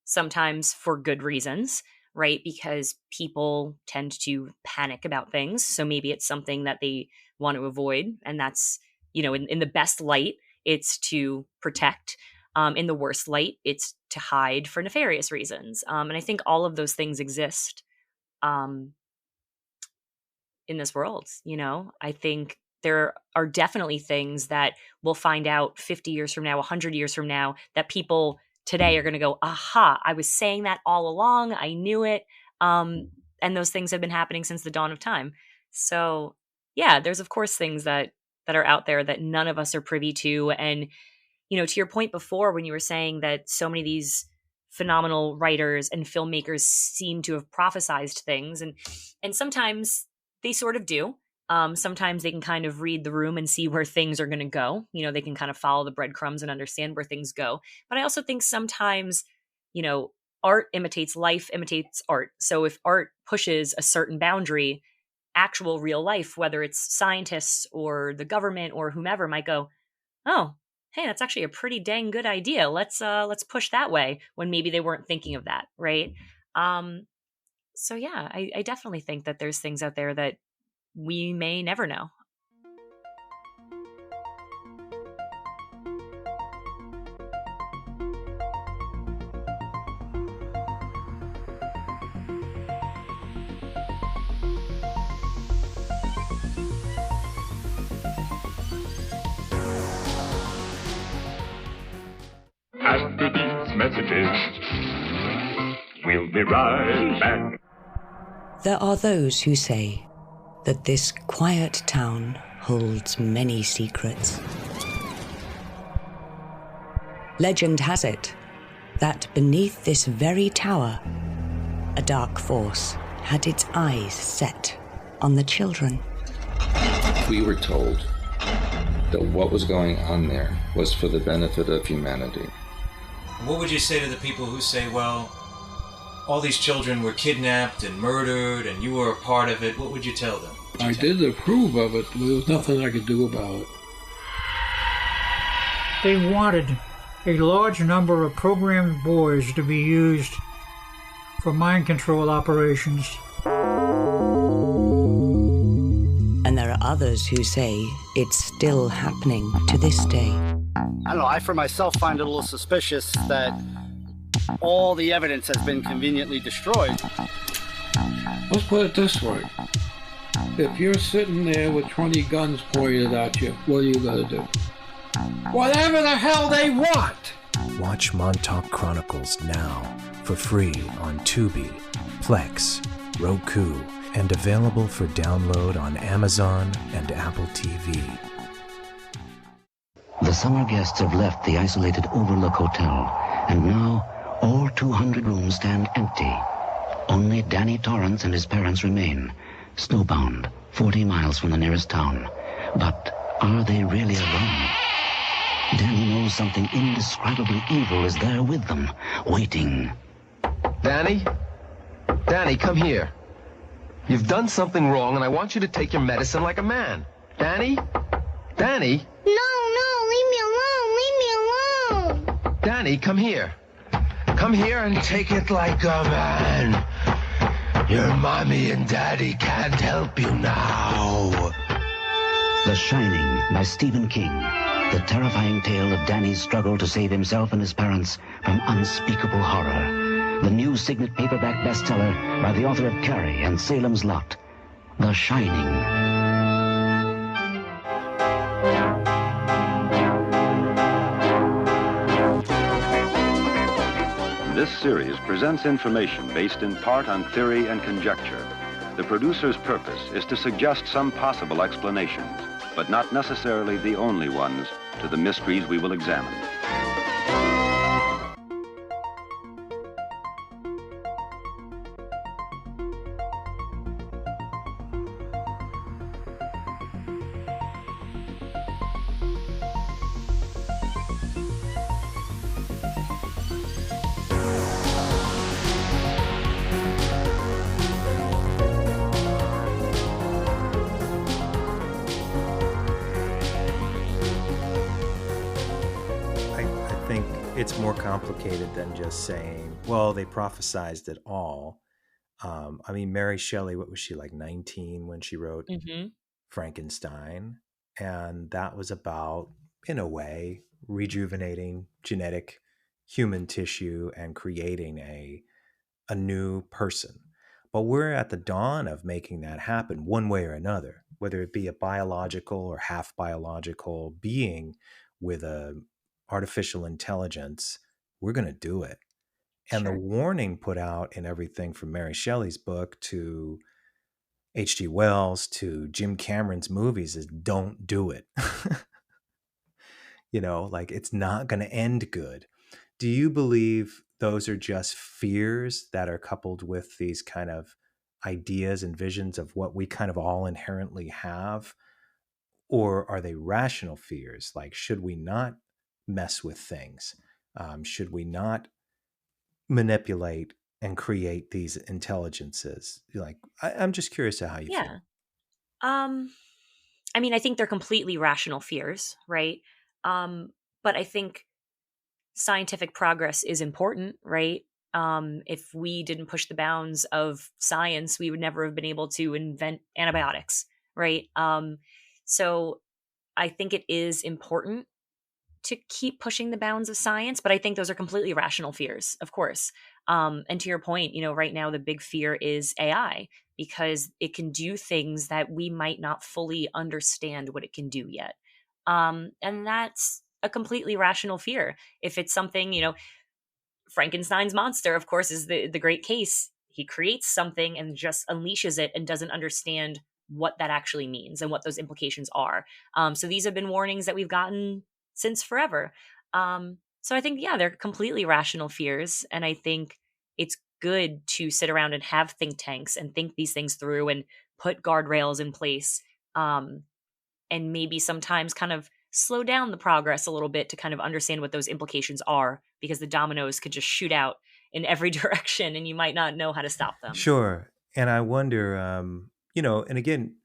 sometimes for good reasons, right? Because people tend to panic about things. So maybe it's something that they want to avoid. And that's, in the best light, it's to protect. In the worst light, it's to hide for nefarious reasons. And I think all of those things exist in this world. I think there are definitely things that we'll find out 50 years from now, 100 years from now, that people today are going to go, aha, I was saying that all along. I knew it. And those things have been happening since the dawn of time. So yeah, there's of course things that are out there that none of us are privy to. And to your point before, when you were saying that so many of these phenomenal writers and filmmakers seem to have prophesized things, and sometimes they sort of do. Sometimes they can kind of read the room and see where things are going to go. They can kind of follow the breadcrumbs and understand where things go. But I also think sometimes, art imitates life, imitates art. So if art pushes a certain boundary, actual real life, whether it's scientists or the government or whomever, might go, oh, hey, that's actually a pretty dang good idea. Let's push that way, when maybe they weren't thinking of that, right? So yeah, I definitely think that there's things out there that we may never know. After these messages, we'll be right back. There are those who say that this quiet town holds many secrets. Legend has it that beneath this very tower, a dark force had its eyes set on the children. We were told that what was going on there was for the benefit of humanity. What would you say to the people who say, well, all these children were kidnapped and murdered and you were a part of it? What would you tell them? I did approve of it, but there was nothing I could do about it. They wanted a large number of programmed boys to be used for mind control operations. And there are others who say it's still happening to this day. I don't know, I for myself find it a little suspicious that all the evidence has been conveniently destroyed. Let's put it this way. If you're sitting there with 20 guns pointed at you, what are you going to do? Whatever the hell they want! Watch Montauk Chronicles now for free on Tubi, Plex, Roku, and available for download on Amazon and Apple TV. The summer guests have left the isolated Overlook Hotel, and now all 200 rooms stand empty. Only Danny Torrance and his parents remain, snowbound, 40 miles from the nearest town. But are they really alone? Danny knows something indescribably evil is there with them, waiting. Danny? Danny, come here. You've done something wrong, and I want you to take your medicine like a man. Danny? Danny? No, leave me alone, leave me alone. Danny, come here. Come here and take it like a man. Your mommy and daddy can't help you now. The Shining by Stephen King. The terrifying tale of Danny's struggle to save himself and his parents from unspeakable horror. The new Signet paperback bestseller by the author of Carrie and Salem's Lot. The Shining. This series presents information based in part on theory and conjecture. The producer's purpose is to suggest some possible explanations, but not necessarily the only ones, to the mysteries we will examine. It's more complicated than just saying, well, they prophesized it all. I mean, Mary Shelley, what was she, like 19 when she wrote Frankenstein? And that was about, in a way, rejuvenating genetic human tissue and creating a new person. But we're at the dawn of making that happen one way or another, whether it be a biological or half biological being with a artificial intelligence. We're going to do it. And the warning put out in everything from Mary Shelley's book to H.G. Wells to Jim Cameron's movies is don't do it. You know, like it's not going to end good. Do you believe those are just fears that are coupled with these kind of ideas and visions of what we kind of all inherently have? Or are they rational fears? Like, should we not mess with things? Should we not manipulate and create these intelligences? Like, I'm just curious to how you feel. I mean, I think they're completely rational fears, right? But I think scientific progress is important, right? If we didn't push the bounds of science, we would never have been able to invent antibiotics, right? So I think it is important to keep pushing the bounds of science, but I think those are completely rational fears, of course. And to your point, you know, right now the big fear is AI because it can do things that we might not fully understand what it can do yet. And that's a completely rational fear. If it's something, you know, Frankenstein's monster, of course, is the great case. He creates something and just unleashes it and doesn't understand what that actually means and what those implications are. So these have been warnings that we've gotten since forever. So I think, yeah, they're completely rational fears. And I think it's good to sit around and have think tanks and think these things through and put guardrails in place. And maybe sometimes kind of slow down the progress a little bit to kind of understand what those implications are, because the dominoes could just shoot out in every direction and you might not know how to stop them. Sure. And I wonder, you know, and again,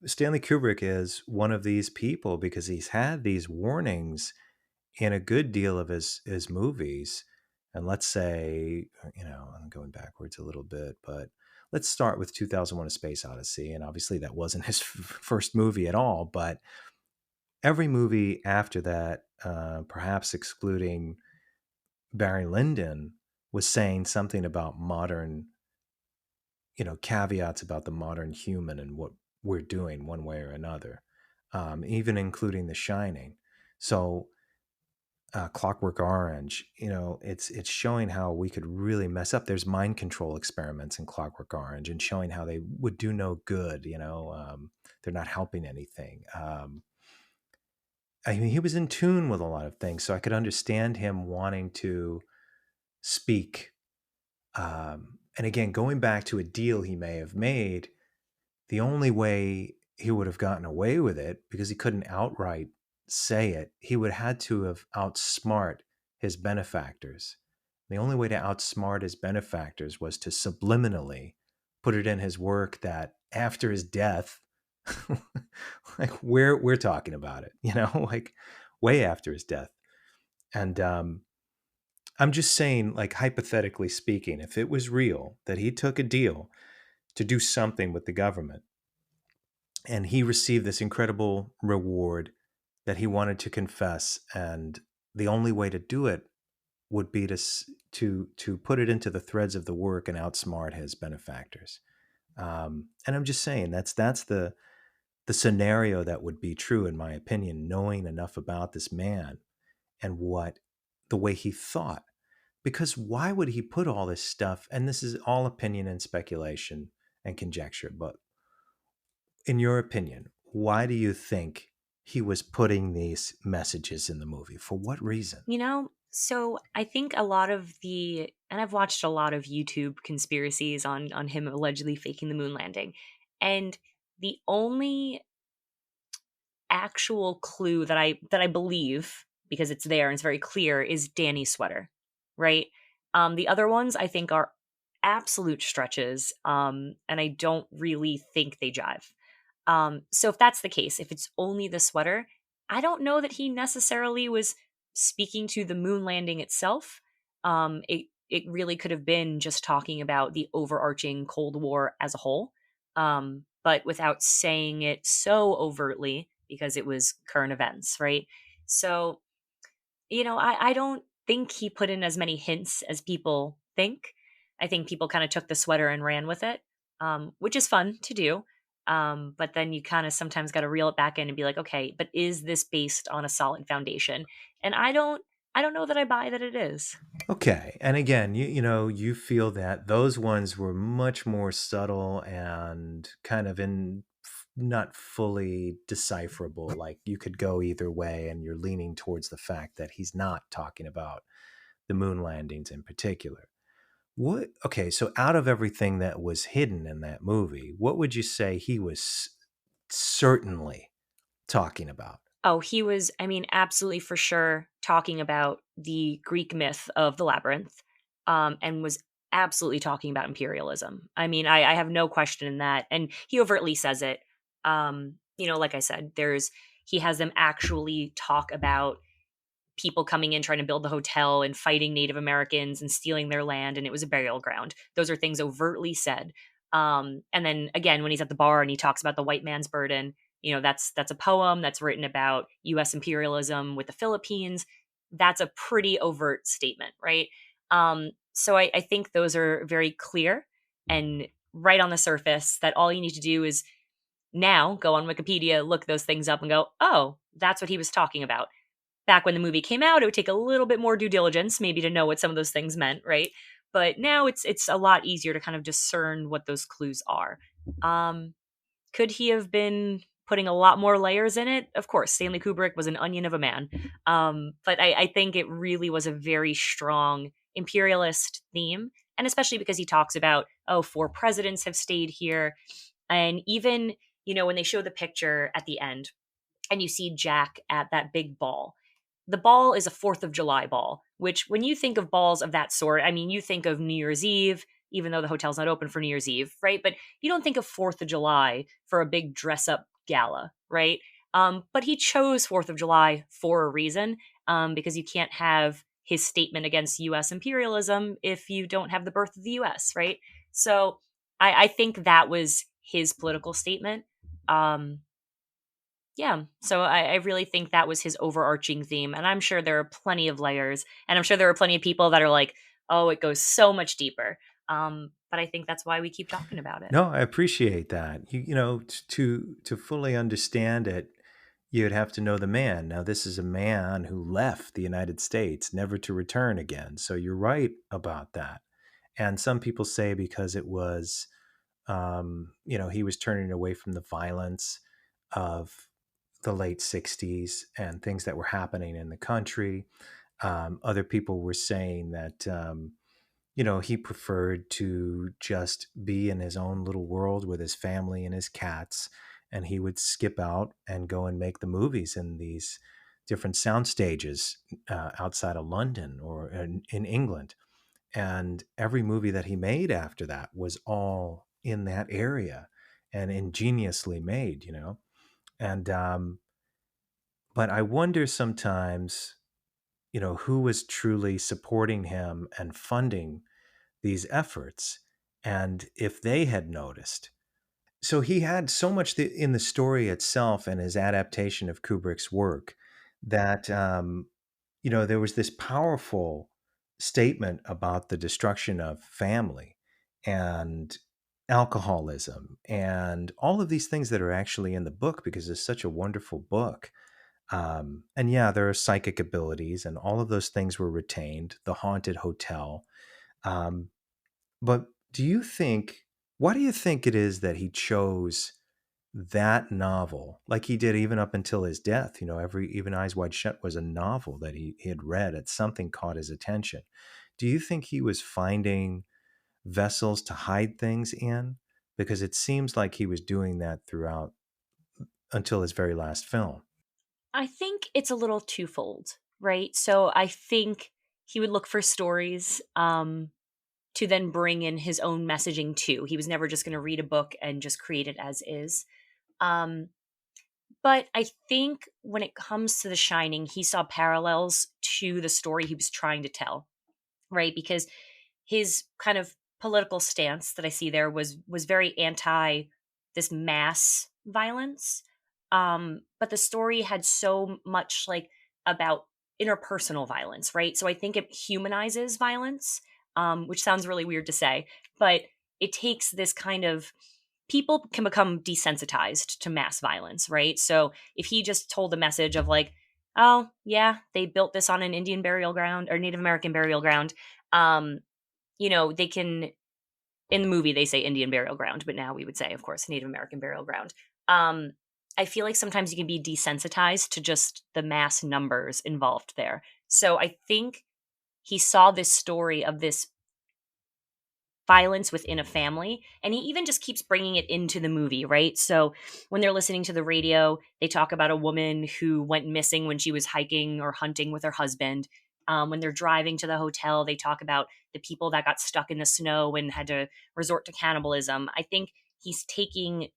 Stanley Kubrick is one of these people because he's had these warnings in a good deal of his movies. And let's say, you know, I'm going backwards a little bit, but let's start with 2001: A Space Odyssey. And obviously that wasn't his first movie at all, but every movie after that, perhaps excluding Barry Lyndon, was saying something about modern, you know, caveats about the modern human and what we're doing one way or another, even including The Shining. So Clockwork Orange, it's showing how we could really mess up. There's mind control experiments in Clockwork Orange and showing how they would do no good. They're not helping anything. I mean, he was in tune with a lot of things, so I could understand him wanting to speak. And again, going back to a deal he may have made, the only way he would have gotten away with it, because he couldn't outright say it, he would have had to have outsmart his benefactors. The only way to outsmart his benefactors was to subliminally put it in his work that after his death, like we're talking about it, like way after his death. And I'm just saying, like, hypothetically speaking, if it was real that he took a deal to do something with the government and he received this incredible reward that he wanted to confess, and the only way to do it would be to put it into the threads of the work and outsmart his benefactors. And I'm just saying that's the scenario that would be true, in my opinion, knowing enough about this man and the way he thought. Because why would he put all this stuff? And this is all opinion and speculation and conjecture, but in your opinion, why do you think he was putting these messages in the movie? For what reason? So I think a lot of and I've watched a lot of YouTube conspiracies on him allegedly faking the moon landing. And the only actual clue that I believe, because it's there and it's very clear, is Danny's sweater, right? The other ones I think are absolute stretches, and I don't really think they jive. So if that's the case, if it's only the sweater, I don't know that he necessarily was speaking to the moon landing itself. It really could have been just talking about the overarching Cold War as a whole, but without saying it so overtly because it was current events, right? So, I don't think he put in as many hints as people think. I think people kind of took the sweater and ran with it, which is fun to do. But then you kind of sometimes got to reel it back in and be like, okay, but is this based on a solid foundation? And I don't know that I buy that it is. Okay. And again, you feel that those ones were much more subtle and kind of not fully decipherable. Like you could go either way, and you're leaning towards the fact that he's not talking about the moon landings in particular. Okay, so out of everything that was hidden in that movie, what would you say he was certainly talking about? Oh, he was, absolutely for sure talking about the Greek myth of the labyrinth, and was absolutely talking about imperialism. I have no question in that. And he overtly says it. Like I said, he has them actually talk about people coming in trying to build the hotel and fighting Native Americans and stealing their land, and it was a burial ground. Those are things overtly said. And then again, when he's at the bar and he talks about the white man's burden, that's a poem that's written about U.S. imperialism with the Philippines. That's a pretty overt statement, right? So I think those are very clear and right on the surface, that all you need to do is now go on Wikipedia, look those things up and go, oh, that's what he was talking about. Back when the movie came out, it would take a little bit more due diligence maybe to know what some of those things meant, right? But now it's a lot easier to kind of discern what those clues are. Could he have been putting a lot more layers in it? Of course, Stanley Kubrick was an onion of a man. But I think it really was a very strong imperialist theme. And especially because he talks about, 4 presidents have stayed here. And even, when they show the picture at the end and you see Jack at that big ball, the ball is a 4th of July ball, which when you think of balls of that sort, you think of New Year's Eve, even though the hotel's not open for New Year's Eve, right? But you don't think of 4th of July for a big dress up gala, right? But he chose 4th of July for a reason, because you can't have his statement against U.S. imperialism if you don't have the birth of the U.S., right? So I think that was his political statement. Yeah, so I really think that was his overarching theme. And I'm sure there are plenty of layers. And I'm sure there are plenty of people that are like, oh, it goes so much deeper. But I think that's why we keep talking about it. No, I appreciate that. To fully understand it, you'd have to know the man. Now, this is a man who left the United States never to return again. So you're right about that. And some people say because it was, he was turning away from the violence of the late 60s and things that were happening in the country. Other people were saying that, he preferred to just be in his own little world with his family and his cats. And he would skip out and go and make the movies in these different sound stages outside of London or in England. And every movie that he made after that was all in that area and ingeniously made, And, but I wonder sometimes, who was truly supporting him and funding these efforts and if they had noticed. So he had so much in the story itself and his adaptation of Kubrick's work that, there was this powerful statement about the destruction of family and alcoholism and all of these things that are actually in the book because it's such a wonderful book. And yeah, there are psychic abilities and all of those things were retained, the haunted hotel. Um, but why do you think it is that he chose that novel, like he did even up until his death? Even Eyes Wide Shut was a novel that he had read, and something caught his attention. Do you think he was finding vessels to hide things in? Because it seems like he was doing that throughout until his very last film. I think it's a little twofold, right? So I think he would look for stories to then bring in his own messaging too. He was never just going to read a book and just create it as is. But I think when it comes to The Shining, he saw parallels to the story he was trying to tell, right? Because his kind of political stance that I see there was very anti this mass violence. But the story had so much like about interpersonal violence, right? So I think it humanizes violence, which sounds really weird to say, but it takes this kind of people can become desensitized to mass violence, right? So if he just told a message of like, oh yeah, they built this on an Indian burial ground or Native American burial ground, they can, in the movie they say Indian burial ground, but now we would say, of course, Native American burial ground. I feel like sometimes you can be desensitized to just the mass numbers involved there. So I think he saw this story of this violence within a family, and he even just keeps bringing it into the movie, right? So when they're listening to the radio, they talk about a woman who went missing when she was hiking or hunting with her husband. When they're driving to the hotel, they talk about the people that got stuck in the snow and had to resort to cannibalism. I think he's taking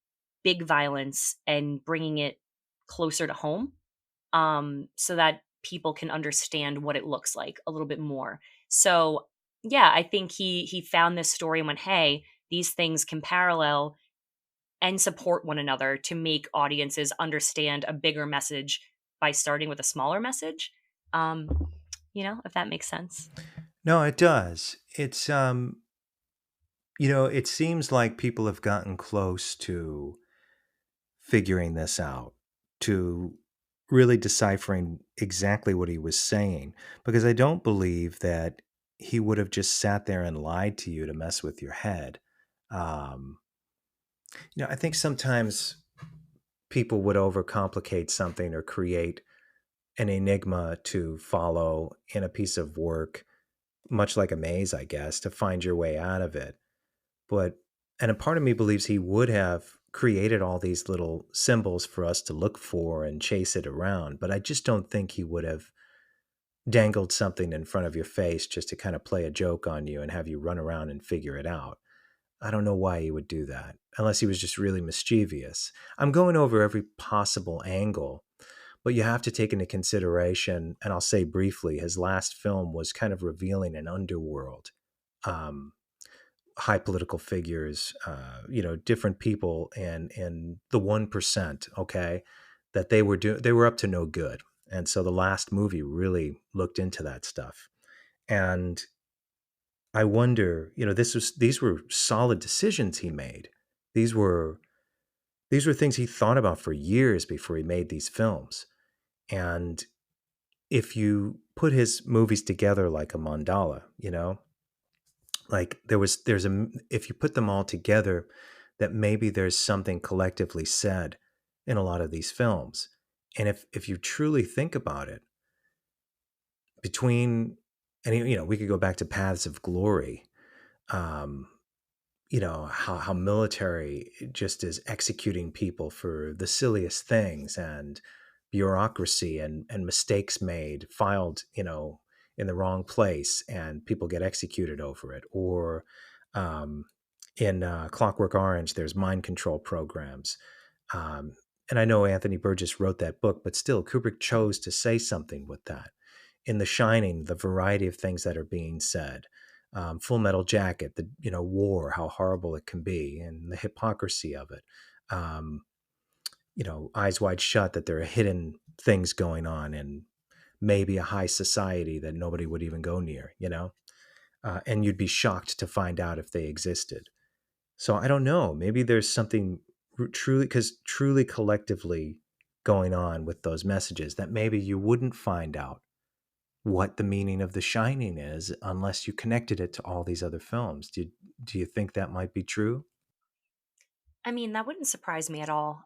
big violence and bringing it closer to home, so that people can understand what it looks like a little bit more. So yeah, I think he found this story and went, hey, these things can parallel and support one another to make audiences understand a bigger message by starting with a smaller message. If that makes sense. No, it does. It's it seems like people have gotten close to figuring this out, to really deciphering exactly what he was saying, because I don't believe that he would have just sat there and lied to you to mess with your head. I think sometimes people would overcomplicate something or create an enigma to follow in a piece of work, much like a maze, I guess, to find your way out of it. And a part of me believes he would have created all these little symbols for us to look for and chase it around. But I just don't think he would have dangled something in front of your face just to kind of play a joke on you and have you run around and figure it out. I don't know why he would do that, unless he was just really mischievous. I'm going over every possible angle, but you have to take into consideration, and I'll say briefly, his last film was kind of revealing an underworld. High political figures, different people in the 1%, okay, that they were up to no good. And so the last movie really looked into that stuff. And I wonder, these were solid decisions he made. These were these were things he thought about for years before he made these films. And if you put his movies together like a mandala, like if you put them all together, that maybe there's something collectively said in a lot of these films. And if you truly think about it, we could go back to Paths of Glory, um, how military just is executing people for the silliest things, and bureaucracy and mistakes made, filed, in the wrong place, and people get executed over it. Or in Clockwork Orange, there's mind control programs. And I know Anthony Burgess wrote that book, but still, Kubrick chose to say something with that. In The Shining, the variety of things that are being said. Full Metal Jacket, the war, how horrible it can be, and the hypocrisy of it. Eyes Wide Shut, that there are hidden things going on, and maybe a high society that nobody would even go near, and you'd be shocked to find out if they existed. So I don't know. Maybe there's something truly collectively going on with those messages that maybe you wouldn't find out what the meaning of The Shining is unless you connected it to all these other films. Do you think that might be true? I mean, that wouldn't surprise me at all.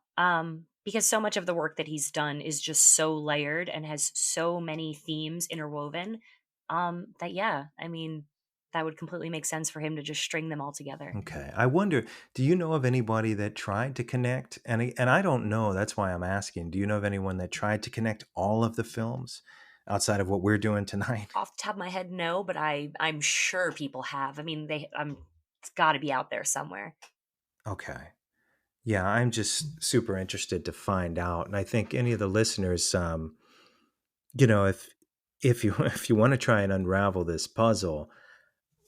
Because so much of the work that he's done is just so layered and has so many themes interwoven. That yeah, I mean, that would completely make sense for him to just string them all together. Okay. I wonder, do you know of anybody that tried to connect? And I don't know, that's why I'm asking. Do you know of anyone that tried to connect all of the films outside of what we're doing tonight? Off the top of my head, no, but I'm sure people have. I mean, it's got to be out there somewhere. Okay. Yeah, I'm just super interested to find out. And I think any of the listeners, if you want to try and unravel this puzzle,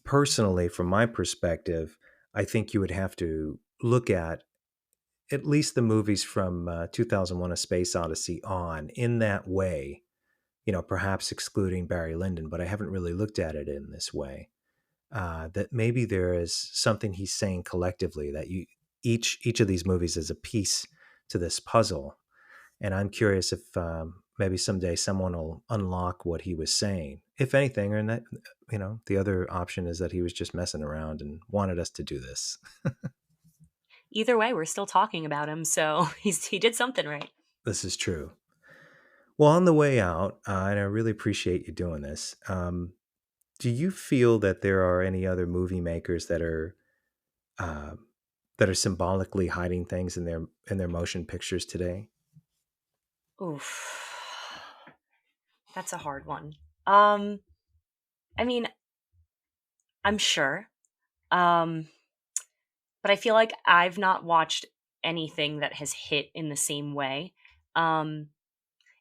personally, from my perspective, I think you would have to look at least the movies from 2001: A Space Odyssey on, in that way, perhaps excluding Barry Lyndon, but I haven't really looked at it in this way. That maybe there is something he's saying collectively, that each of these movies is a piece to this puzzle. And I'm curious if maybe someday someone will unlock what he was saying, if anything. Or that, the other option is that he was just messing around and wanted us to do this. Either way, we're still talking about him, so he did something right. This is true. Well, on the way out, and I really appreciate you doing this, do you feel that there are any other movie makers that are symbolically hiding things in their motion pictures today? Oof. That's a hard one. I mean, I'm sure. But I feel like I've not watched anything that has hit in the same way.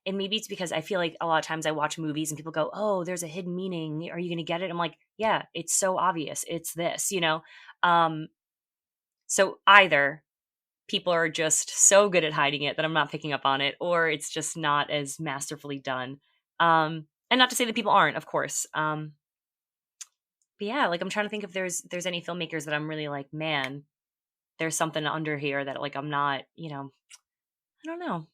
And maybe it's because I feel like a lot of times I watch movies and people go, "Oh, there's a hidden meaning. Are you going to get it?" I'm like, "Yeah, it's so obvious. It's this," So either people are just so good at hiding it that I'm not picking up on it, or it's just not as masterfully done. And not to say that people aren't, of course. But yeah, like I'm trying to think if there's any filmmakers that I'm really like, man, there's something under here that like I'm not, I don't know.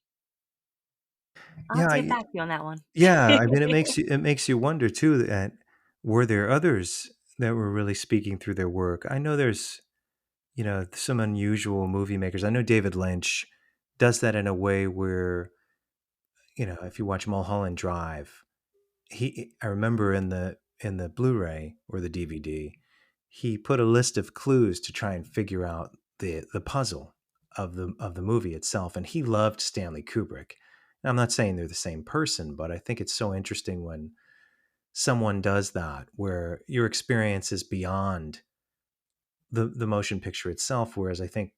I'll have to get back to you on that one. Yeah, I mean, it makes you wonder too, that were there others that were really speaking through their work? I know there's some unusual movie makers. I know David Lynch does that in a way where, if you watch Mulholland Drive, I remember in the Blu-ray or the DVD, he put a list of clues to try and figure out the puzzle of the movie itself. And he loved Stanley Kubrick. And I'm not saying they're the same person, but I think it's so interesting when someone does that, where your experience is beyond the motion picture itself. Whereas I think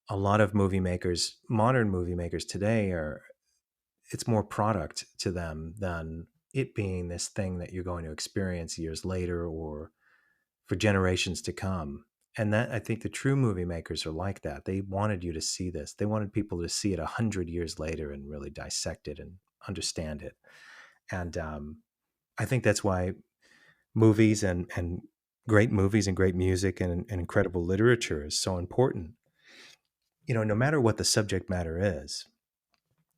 a lot of movie makers, modern movie makers today, it's more product to them than it being this thing that you're going to experience years later or for generations to come. And that, I think the true movie makers are like that. They wanted you to see this. They wanted people to see it 100 years later and really dissect it and understand it. And I think that's why movies and great movies and great music and incredible literature is so important. no matter what the subject matter is,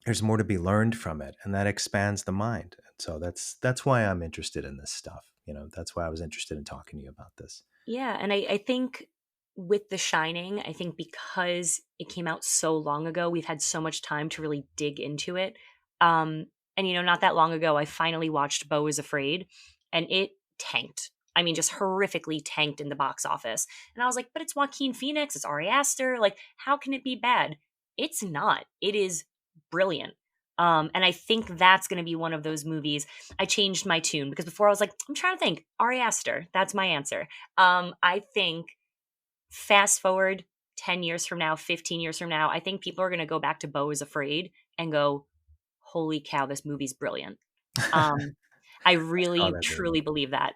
there's more to be learned from it, and that expands the mind. And so that's why I'm interested in this stuff. That's why I was interested in talking to you about this. Yeah, and I think with The Shining, I think because it came out so long ago, we've had so much time to really dig into it. And not that long ago, I finally watched Beau is Afraid, and it tanked. I mean, just horrifically tanked in the box office. And I was like, but it's Joaquin Phoenix, it's Ari Aster. Like, how can it be bad? It's not. It is brilliant. And I think that's going to be one of those movies. I changed my tune because before I was like, I'm trying to think. Ari Aster, that's my answer. I think fast forward 10 years from now, 15 years from now, I think people are going to go back to Beau is Afraid and go, holy cow, this movie's brilliant. I really, truly believe that.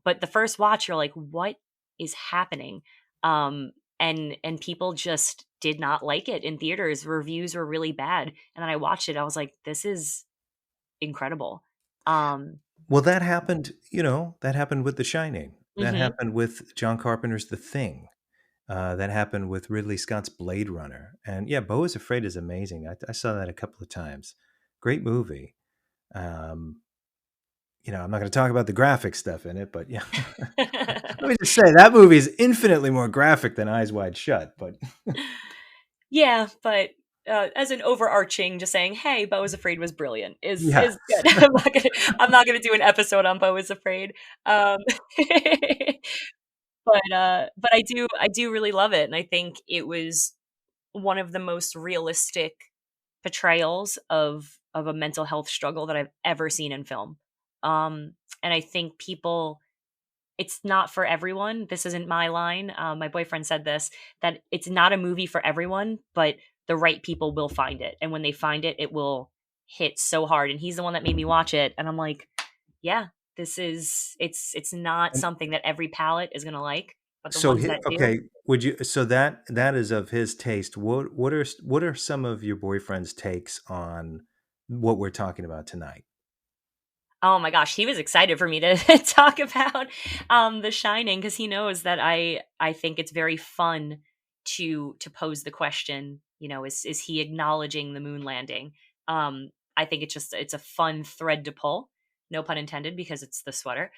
But the first watch, you're like, what is happening? And people just did not like it in theaters. Reviews were really bad. And then I watched it. I was like, this is incredible. Well, that happened, that happened with The Shining. That happened with John Carpenter's The Thing. That happened with Ridley Scott's Blade Runner. And yeah, Beau is Afraid is amazing. I saw that a couple of times. Great movie. I'm not going to talk about the graphic stuff in it, but yeah. Let me just say that movie is infinitely more graphic than Eyes Wide Shut. But yeah, but as an overarching, just saying, hey, Beau is Afraid was brilliant is good. I'm not gonna do an episode on Beau is Afraid. But I do really love it, and I think it was one of the most realistic portrayals of a mental health struggle that I've ever seen in film. And I think it's not for everyone. This isn't my line. My boyfriend said this, that it's not a movie for everyone, but the right people will find it. And when they find it, it will hit so hard. And he's the one that made me watch it. And I'm like, yeah, it's not something that every palate is going to like. But the ones that do, so that is of his taste. What are some of your boyfriend's takes on what we're talking about tonight? Oh my gosh, he was excited for me to talk about The Shining because he knows that I think it's very fun to pose the question, is he acknowledging the moon landing? I think it's a fun thread to pull, no pun intended, because it's the sweater.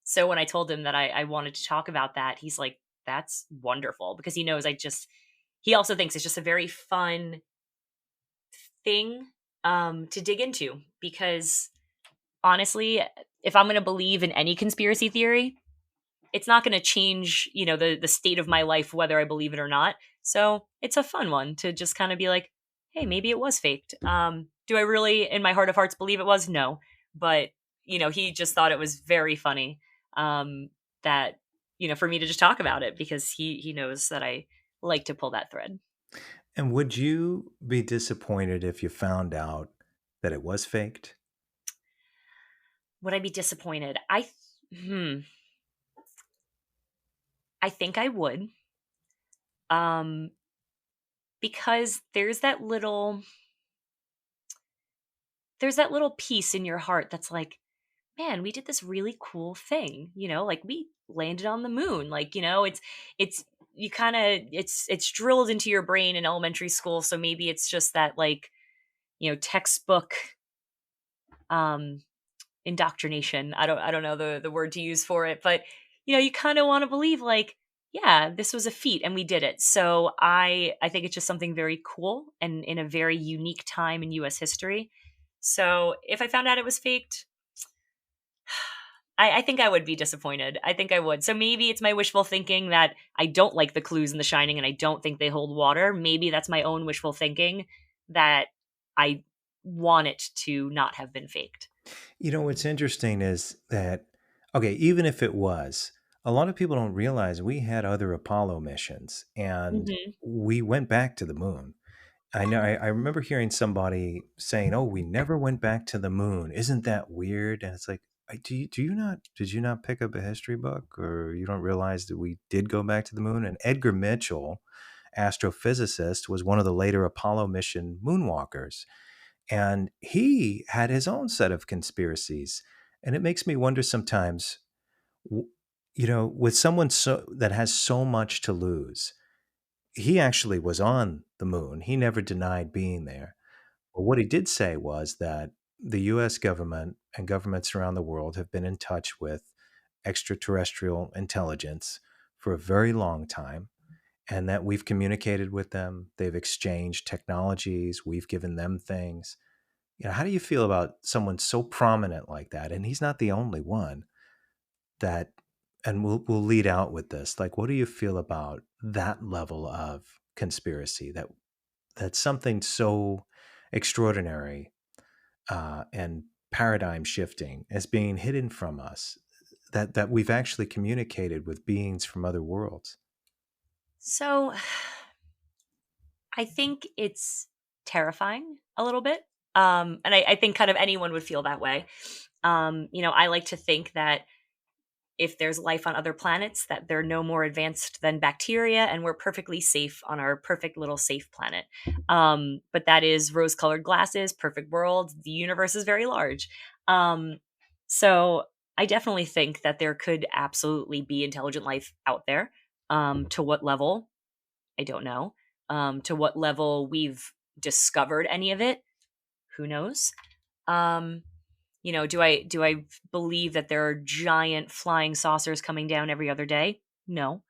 So when I told him that I wanted to talk about that, he's like, that's wonderful, because he knows he also thinks it's just a very fun thing to dig into, because honestly, if I'm going to believe in any conspiracy theory, it's not going to change, the state of my life, whether I believe it or not. So it's a fun one to just kind of be like, hey, maybe it was faked. Do I really, in my heart of hearts, believe it was? No. But, he just thought it was very funny that, for me to just talk about it, because he knows that I like to pull that thread. And would you be disappointed if you found out that it was faked? Would I be disappointed? I think I would. Because there's that little piece in your heart that's like, man, we did this really cool thing, like we landed on the moon. Like, it's drilled into your brain in elementary school. So maybe it's just that, like, textbook indoctrination. I don't know the word to use for it, but you kind of want to believe, like, yeah, this was a feat and we did it. So I think it's just something very cool and in a very unique time in US history. So if I found out it was faked, I think I would be disappointed. I think I would. So maybe it's my wishful thinking that I don't like the clues in The Shining and I don't think they hold water. Maybe that's my own wishful thinking that I want it to not have been faked. What's interesting is that, okay, even if it was, a lot of people don't realize we had other Apollo missions and we went back to the moon. I know. I remember hearing somebody saying, "Oh, we never went back to the moon. Isn't that weird?" And it's like, did you not pick up a history book, or you don't realize that we did go back to the moon? And Edgar Mitchell, astrophysicist, was one of the later Apollo mission moonwalkers. And he had his own set of conspiracies. And it makes me wonder sometimes, with someone that has so much to lose, he actually was on the moon. He never denied being there. But what he did say was that the U.S. government and governments around the world have been in touch with extraterrestrial intelligence for a very long time, and that we've communicated with them. They've exchanged technologies. We've given them things. How do you feel about someone so prominent like that? And he's not the only one that, and we'll lead out with this. Like, what do you feel about that level of conspiracy, that something so extraordinary and paradigm shifting as being hidden from us, that we've actually communicated with beings from other worlds? So I think it's terrifying a little bit. And I think kind of anyone would feel that way. I like to think that if there's life on other planets, that they're no more advanced than bacteria, and we're perfectly safe on our perfect little safe planet. But that is rose-colored glasses, perfect world. The universe is very large. So I definitely think that there could absolutely be intelligent life out there. To what level? I don't know. To what level we've discovered any of it? Who knows? Do I believe that there are giant flying saucers coming down every other day? No.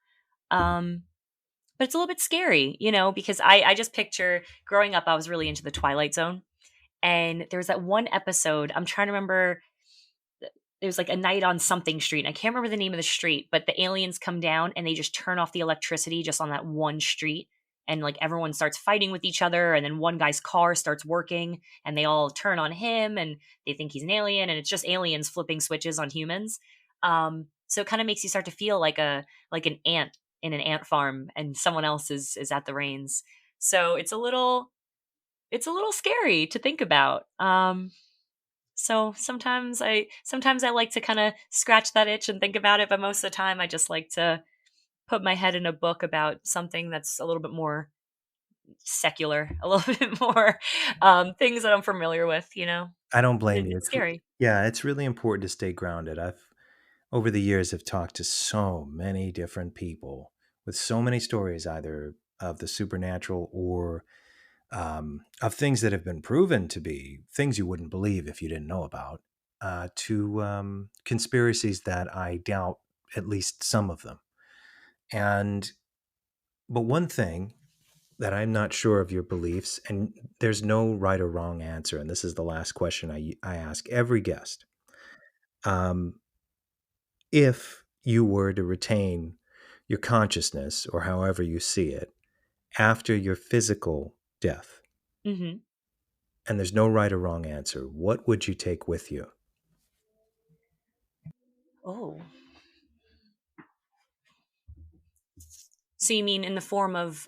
But it's a little bit scary, because I just picture growing up, I was really into the Twilight Zone. And there was that one episode, I'm trying to remember, it was like a night on something street. I can't remember the name of the street, but the aliens come down and they just turn off the electricity just on that one street. And like everyone starts fighting with each other, and then one guy's car starts working and they all turn on him and they think he's an alien, and it's just aliens flipping switches on humans. So it kind of makes you start to feel like an ant in an ant farm and someone else is at the reins. So it's a little scary to think about. So sometimes I like to kind of scratch that itch and think about it, but most of the time I just like to put my head in a book about something that's a little bit more secular, a little bit more things that I'm familiar with, I don't blame you. It's scary. Yeah, it's really important to stay grounded. Over the years, have talked to so many different people with so many stories, either of the supernatural or of things that have been proven to be things you wouldn't believe if you didn't know about, to conspiracies that I doubt at least some of them. But one thing that I'm not sure of your beliefs, and there's no right or wrong answer, and this is the last question I ask every guest. If you were to retain your consciousness, or however you see it, after your physical death, Mm-hmm. and there's no right or wrong answer, what would you take with you? Oh. So you mean in the form of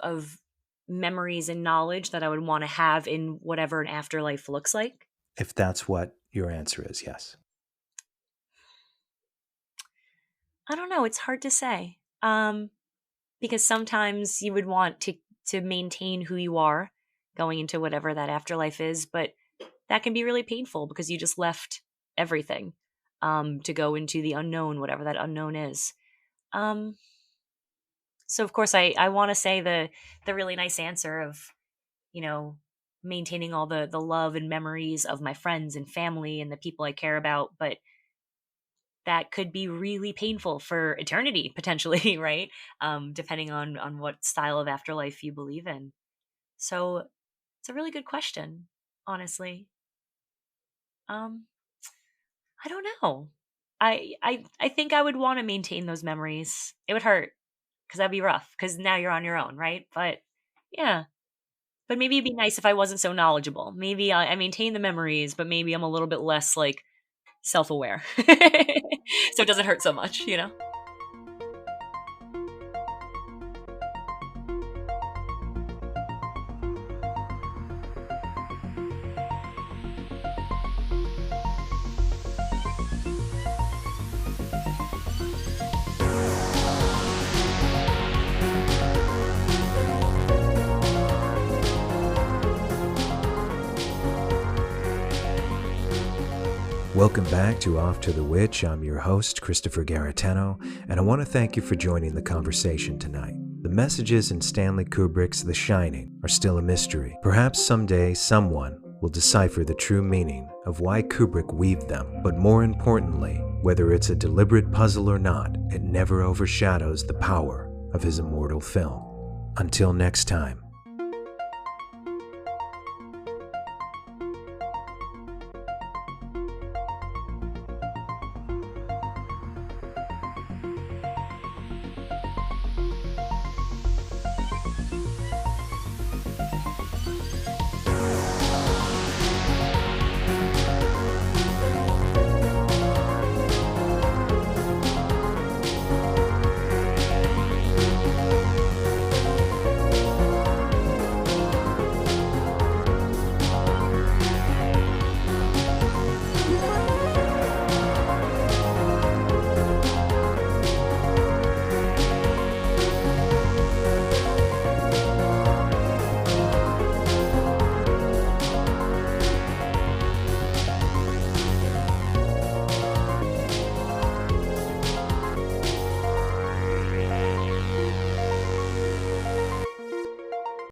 memories and knowledge that I would want to have in whatever an afterlife looks like? If that's what your answer is, yes. I don't know. It's hard to say. Because sometimes you would want to maintain who you are going into whatever that afterlife is, but that can be really painful because you just left everything to go into the unknown, whatever that unknown is. So of course I want to say the really nice answer of, maintaining all the love and memories of my friends and family and the people I care about, but that could be really painful for eternity, potentially, right? Depending on what style of afterlife you believe in. So it's a really good question, honestly. I don't know. I think I would want to maintain those memories. It would hurt because that'd be rough because now you're on your own, right? But yeah. But maybe it'd be nice if I wasn't so knowledgeable. Maybe I maintain the memories, but maybe I'm a little bit less like self-aware. So it doesn't hurt so much, Welcome back to Off to the Witch. I'm your host, Christopher Garateno, and I want to thank you for joining the conversation tonight. The messages in Stanley Kubrick's The Shining are still a mystery. Perhaps someday someone will decipher the true meaning of why Kubrick weaved them, but more importantly, whether it's a deliberate puzzle or not, it never overshadows the power of his immortal film. Until next time.